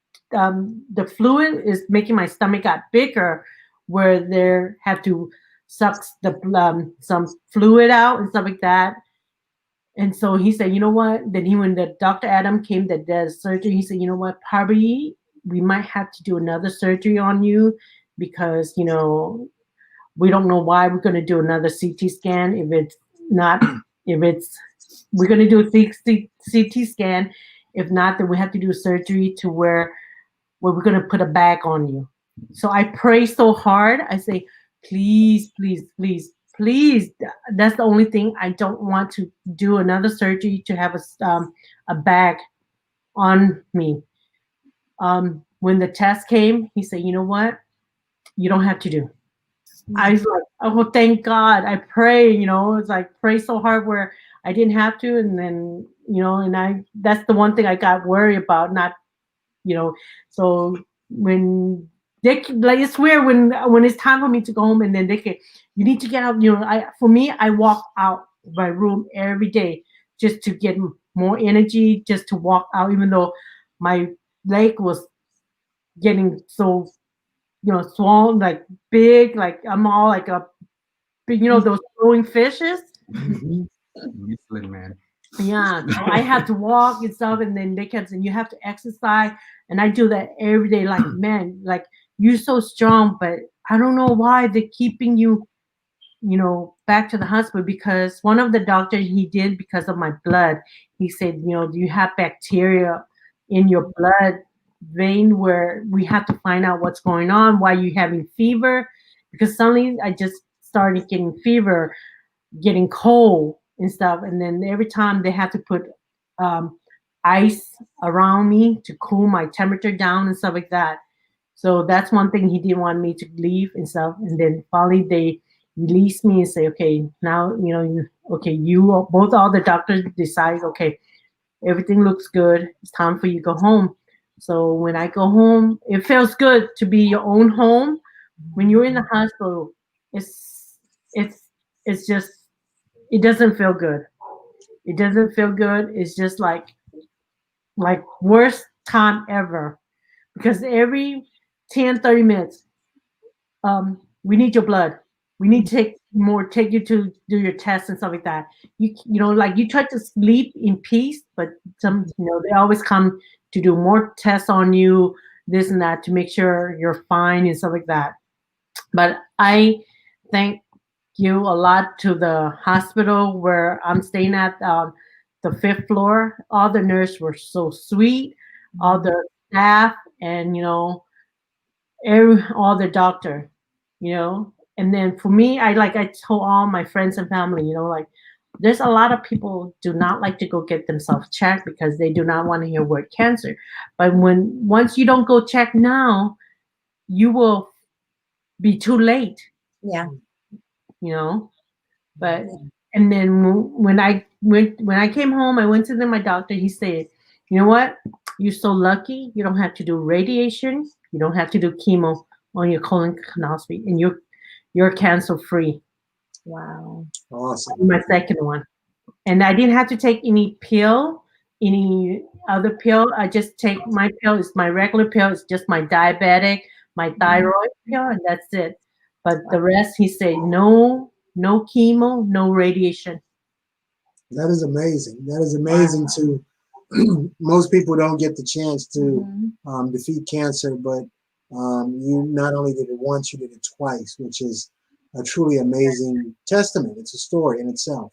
fluid is making my stomach got bigger, where they have to suck some fluid out and stuff like that. And so he said, you know what? Then when the Dr. Adam came that does surgery, he said, you know what, probably we might have to do another surgery on you, because we don't know why we're going to do another CT scan if it's not if it's we're going to do a CT scan. If not, then we have to do surgery to where we're going to put a bag on you. So I pray so hard. I say, please, please, please, please. That's the only thing. I don't want to do another surgery to have a bag on me. When the test came, he said, you know what? You don't have to do. I was like, oh, thank God. I pray, it's like pray so hard where I didn't have to. And then, and that's the one thing I got worried about, not, so when they, like, it's weird when it's time for me to go home, and then you need to get out, for me, I walk out my room every day just to get more energy, just to walk out, even though my leg was getting so, swollen, like big, like I'm all like a big, those glowing fishes. Whistling, man. Yeah, so I have to walk and stuff, and then they kept saying you have to exercise, and I do that every day. Like, man, like you're so strong, but I don't know why they're keeping you, back to the hospital, because one of the doctors, he did because of my blood. He said, do you have bacteria in your blood vein where we have to find out what's going on, why you having fever, because suddenly I just started getting fever, getting cold and stuff, and then every time they have to put ice around me to cool my temperature down and stuff like that. So that's one thing he didn't want me to leave and stuff. And then finally they released me and say, okay, now you both, all the doctors decide, okay, everything looks good, it's time for you to go home. So when I go home, it feels good to be your own home. When you're in the hospital, it's just, it doesn't feel good. It doesn't feel good. It's just like worst time ever, because every 10-30 minutes, we need your blood. We need to take you to do your tests and stuff like that. Like you try to sleep in peace, but they always come to do more tests on you, this and that, to make sure you're fine and stuff like that. But I thank you a lot to the hospital where I'm staying at, the 5th floor. All the nurses were so sweet, all the staff, and all the doctor, And then for me, I told all my friends and family, like there's a lot of people do not like to go get themselves checked because they do not want to hear word cancer. But once you don't go check now, you will be too late. Yeah. But and then when I came home, I went to my doctor. He said, you know what? You're so lucky. You don't have to do radiation. You don't have to do chemo on your colon canal suite, and you're cancer free. Wow. Awesome. My second one. And I didn't have to take any other pill. I just take my pill. It's my regular pill. It's just my diabetic, my thyroid pill, and that's it. But the rest, he said, no chemo, no radiation. That is amazing. That is amazing to most people don't get the chance to defeat cancer, but you not only did it once, you did it twice, which is a truly amazing testament. It's a story in itself.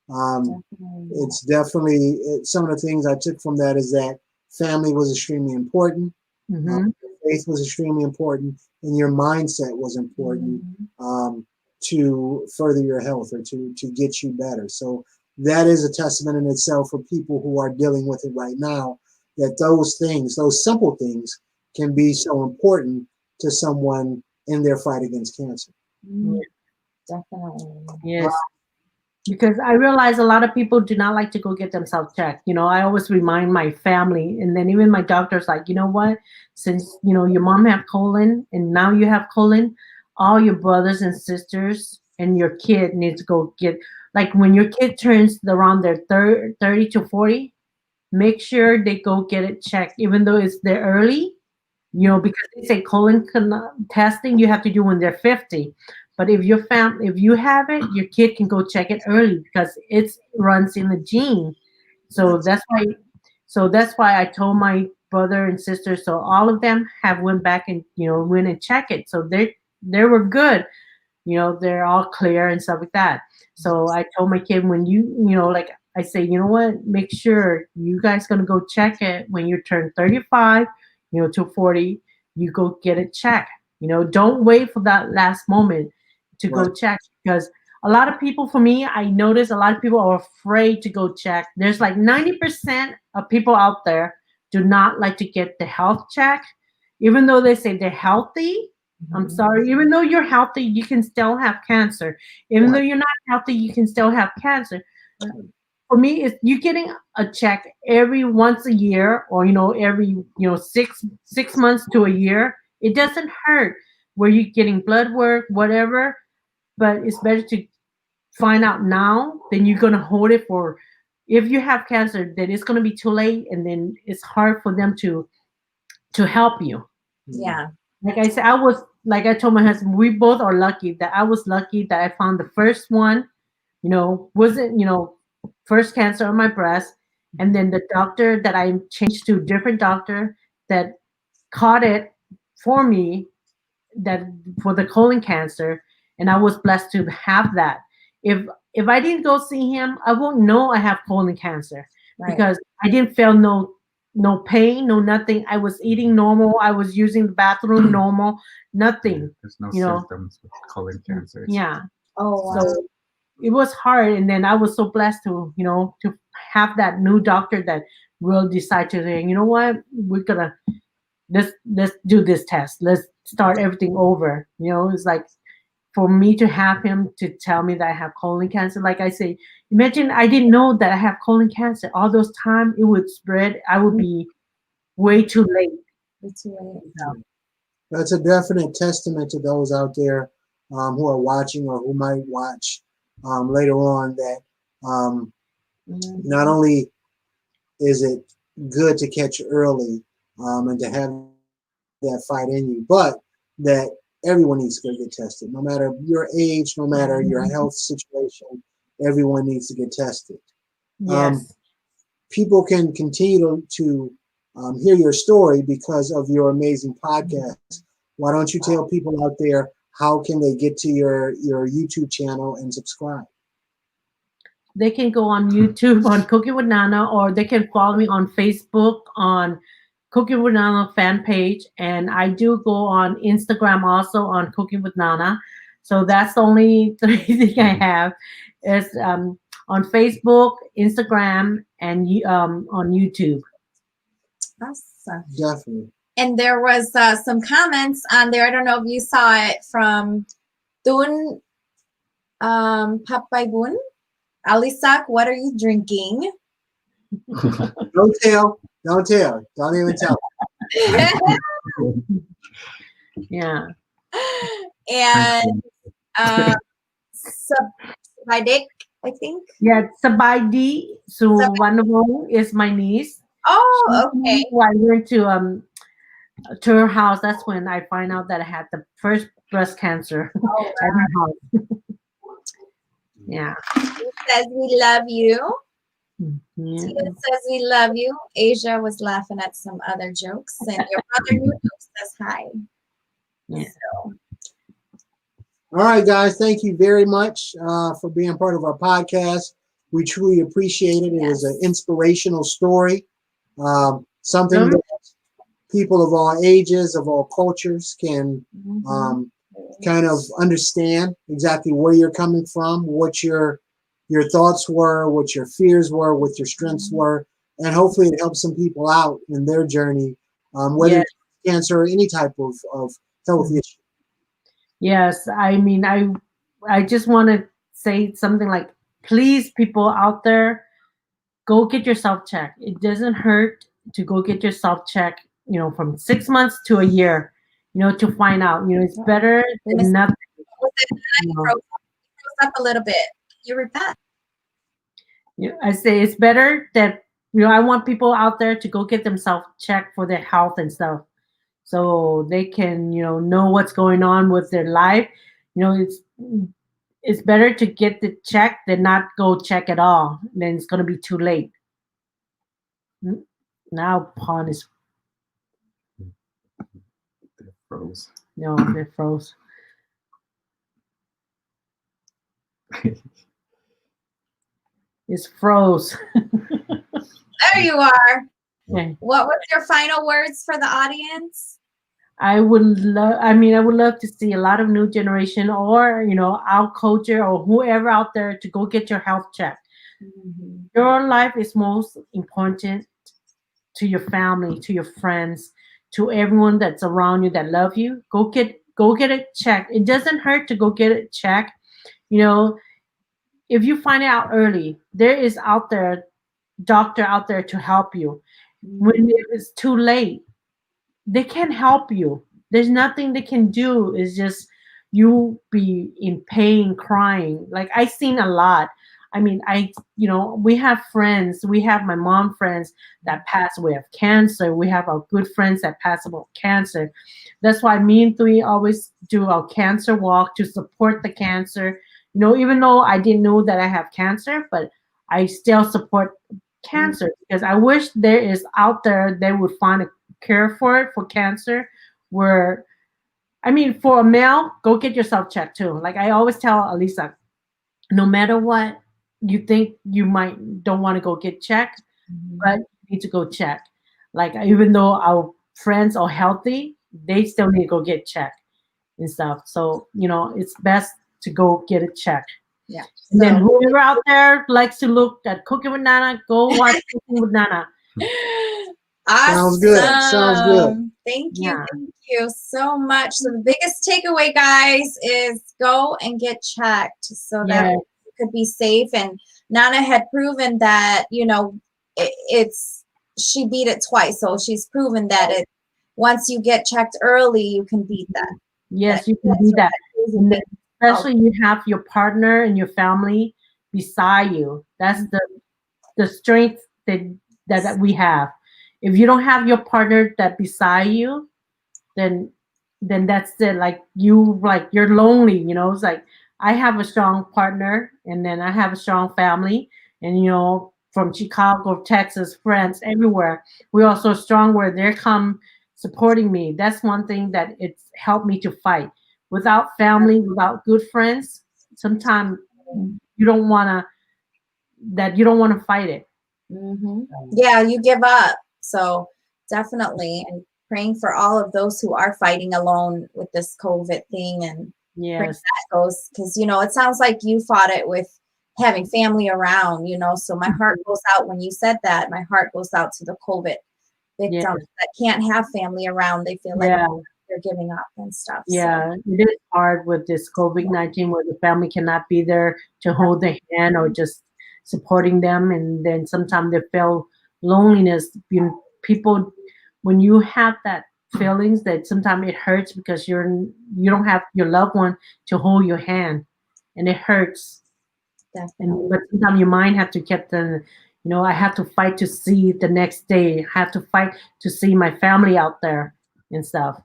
It's definitely some of the things I took from that is that family was extremely important. Faith was extremely important, and your mindset was important to further your health or to get you better. So that is a testament in itself for people who are dealing with it right now, that those things, those simple things, can be so important to someone in their fight against cancer. Definitely. Yes. Because I realize a lot of people do not like to go get themselves checked. I always remind my family, and then even my doctor's like, you know what, since, your mom have colon and now you have colon, all your brothers and sisters and your kid needs to go get, like when your kid turns around their 30 to 40, make sure they go get it checked, even though it's there early, because they say testing you have to do when they're 50. But if if you have it, your kid can go check it early because it runs in the gene. So that's why I told my brother and sister. So all of them have went back and went and check it. So they were good. They're all clear and stuff like that. So I told my kid, when like I say, you know what, make sure you guys gonna go check it when you turn 35, to 40, you go get it checked. Don't wait for that last moment to go check, because a lot of people, for me, I notice a lot of people are afraid to go check. There's like 90% of people out there do not like to get the health check, even though they say they're healthy. I'm sorry, even though you're healthy, you can still have cancer. Even though you're not healthy, you can still have cancer. For me, it's you getting a check every once a year, or every 6 months to a year. It doesn't hurt. Where you getting blood work, whatever, but it's better to find out now than you're gonna hold it for. If you have cancer, then it's gonna be too late, and then it's hard for them to help you. Yeah. Like I said, I told my husband, we both are lucky that I was lucky that I found the first one, wasn't, first cancer on my breast. And then the doctor that I changed to a different doctor that caught it for me, that for the colon cancer. And I was blessed to have that. If I didn't go see him, I won't know I have colon cancer, because I didn't feel no pain, no nothing. I was eating normal. I was using the bathroom normal. Nothing. There's no symptoms of colon cancer. Yeah. Oh, wow. So it was hard, and then I was so blessed to to have that new doctor that will decide to say, you know what, we're gonna let's do this test. Let's start everything over. It's like for me to have him to tell me that I have colon cancer. Like I say, imagine I didn't know that I have colon cancer. All those time it would spread. I would be way too late. That's a definite testament to those out there who are watching or who might watch later on, that not only is it good to catch early and to have that fight in you, but that everyone needs to go get tested, no matter your age, no matter your health situation. Everyone needs to get tested. Yes. People can continue to hear your story because of your amazing podcast. Why don't you tell people out there how can they get to your YouTube channel and subscribe? They can go on YouTube on Cooking with Nana, or they can follow me on Facebook on Cooking with Nana fan page, and I do go on Instagram also on Cooking with Nana. So that's the only 3 things I have is on Facebook, Instagram, and on YouTube. Awesome. Definitely. And there was some comments on there. I don't know if you saw it from Dun Papaybun. Alisak, what are you drinking? Don't tell. Don't tell. Don't even tell. Yeah. And Sabaidik, I think. Yeah, Sabaidi Suwanavong is my niece. Oh, okay. I went to her house. That's when I find out that I had the first breast cancer at her house. Yeah. It says we love you. Yeah. Tia says we love you. Asia was laughing at some other jokes, and your brother Nuno says hi. Yeah. So. All right, guys. Thank you very much for being part of our podcast. We truly appreciate it. It was an inspirational story. Something that people of all ages, of all cultures can kind of understand exactly where you're coming from, what your thoughts were, what your fears were, what your strengths were, and hopefully it helps some people out in their journey, whether it's cancer or any type of health issue. Yes, I mean, I just want to say something like, please, people out there, go get yourself checked. It doesn't hurt to go get yourself checked, from 6 months to a year, to find out, it's better than nothing. up a little bit. You repeat. Yeah, I say it's better that, I want people out there to go get themselves checked for their health and stuff, so they can, know what's going on with their life. It's better to get the check than not go check at all. Then it's gonna be too late. Now pawn is They froze. no, they froze. It's froze. There you are. Okay. What was your final words for the audience? I would love to see a lot of new generation, or our culture, or whoever out there, to go get your health check. Mm-hmm. Your life is most important to your family, to your friends, to everyone that's around you that love you. Go get it checked. It doesn't hurt to go get it checked. If you find it out early, there is doctor out there to help you. When it's too late, they can't help you. There's nothing they can do. It's just you be in pain, crying. Like, I've seen a lot. We have friends. We have my mom friends that pass away of cancer. We have our good friends that pass away of cancer. That's why me and Thui always do our cancer walk to support the cancer. Even though I didn't know that I have cancer, but I still support cancer, because I wish there is out there they would find a cure for cancer. For a male, go get yourself checked too. Like I always tell Alisa, no matter what you think, you don't want to go get checked, but you need to go check. Like, even though our friends are healthy, they still need to go get checked and stuff. So it's best to go get it checked. Yeah. And then whoever out there likes to look at Cooking with Nana, go watch Cooking with Nana. Awesome. Sounds good. Sounds good. Thank you so much. So the biggest takeaway, guys, is go and get checked so that you could be safe. And Nana had proven that, she beat it twice. So she's proven that once you get checked early, you can beat that. Yes, you can do that. Especially you have your partner and your family beside you. That's the strength that we have. If you don't have your partner that beside you, then that's it. Like you're lonely. It's like, I have a strong partner, and then I have a strong family, and from Chicago, Texas, France, everywhere. We're also strong where they come supporting me. That's one thing that it's helped me to fight. Without family, without good friends, sometimes you don't want to fight it. Mm-hmm. Yeah, you give up. So definitely, and praying for all of those who are fighting alone with this COVID thing, and praying that goes, because it sounds like you fought it with having family around. So my heart goes out when you said that. My heart goes out to the COVID victims that can't have family around. They feel like they're giving up and stuff. Yeah, so it is hard with this COVID-19 where the family cannot be there to hold their hand or just supporting them, and then sometimes they feel loneliness. People, when you have that feelings, that sometimes it hurts because you don't have your loved one to hold your hand, and it hurts. But sometimes your mind have to keep I have to fight to see the next day. I have to fight to see my family out there and stuff.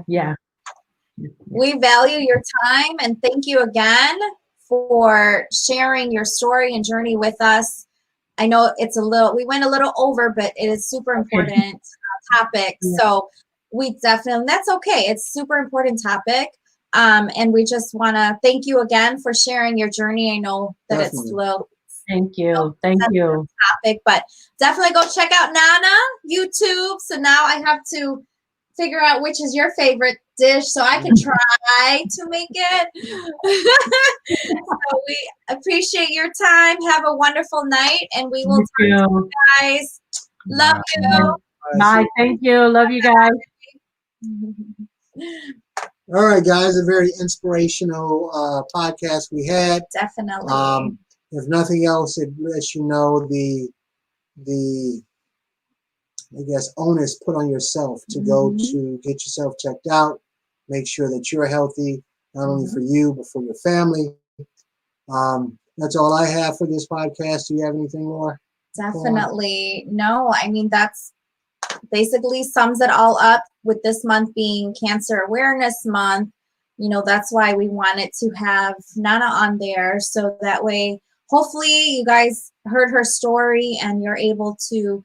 Yeah. We value your time, and thank you again for sharing your story and journey with us. I know we went a little over, but it is super important topic. So we definitely, that's okay. It's super important topic. And we just want to thank you again for sharing your journey. I know that it's a little. Thank you. Thank you. Topic, but definitely go check out Nana YouTube. So now I have to figure out which is your favorite dish so I can try to make it. So we appreciate your time. Have a wonderful night, and we will talk to you guys. Love you. Bye. Thank you. Love you guys. All right, guys, a very inspirational podcast we had. Definitely. If nothing else, it lets you know the I guess, onus put on yourself to go to get yourself checked out, make sure that you're healthy, not only for you, but for your family. That's all I have for this podcast. Do you have anything more? Definitely. No, I mean, that's basically sums it all up with this month being Cancer Awareness Month. You know, that's why we wanted to have Nana on there. So that way, hopefully you guys heard her story and you're able to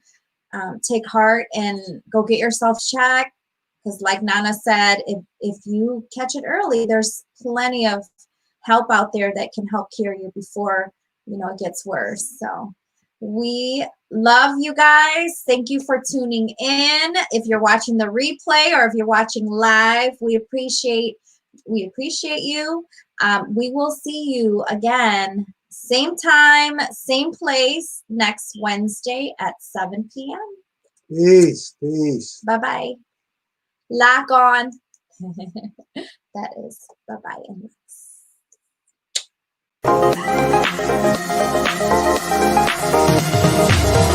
take heart and go get yourself checked. Because like Nana said, if you catch it early, there's plenty of help out there that can help cure you before, you know, it gets worse. So we love you guys. Thank you for tuning in. If you're watching the replay or if you're watching live, we appreciate you. We will see you again, same time, same place, next Wednesday at 7 p.m. Peace. Peace. Bye-bye. Lock on. That is bye-bye. And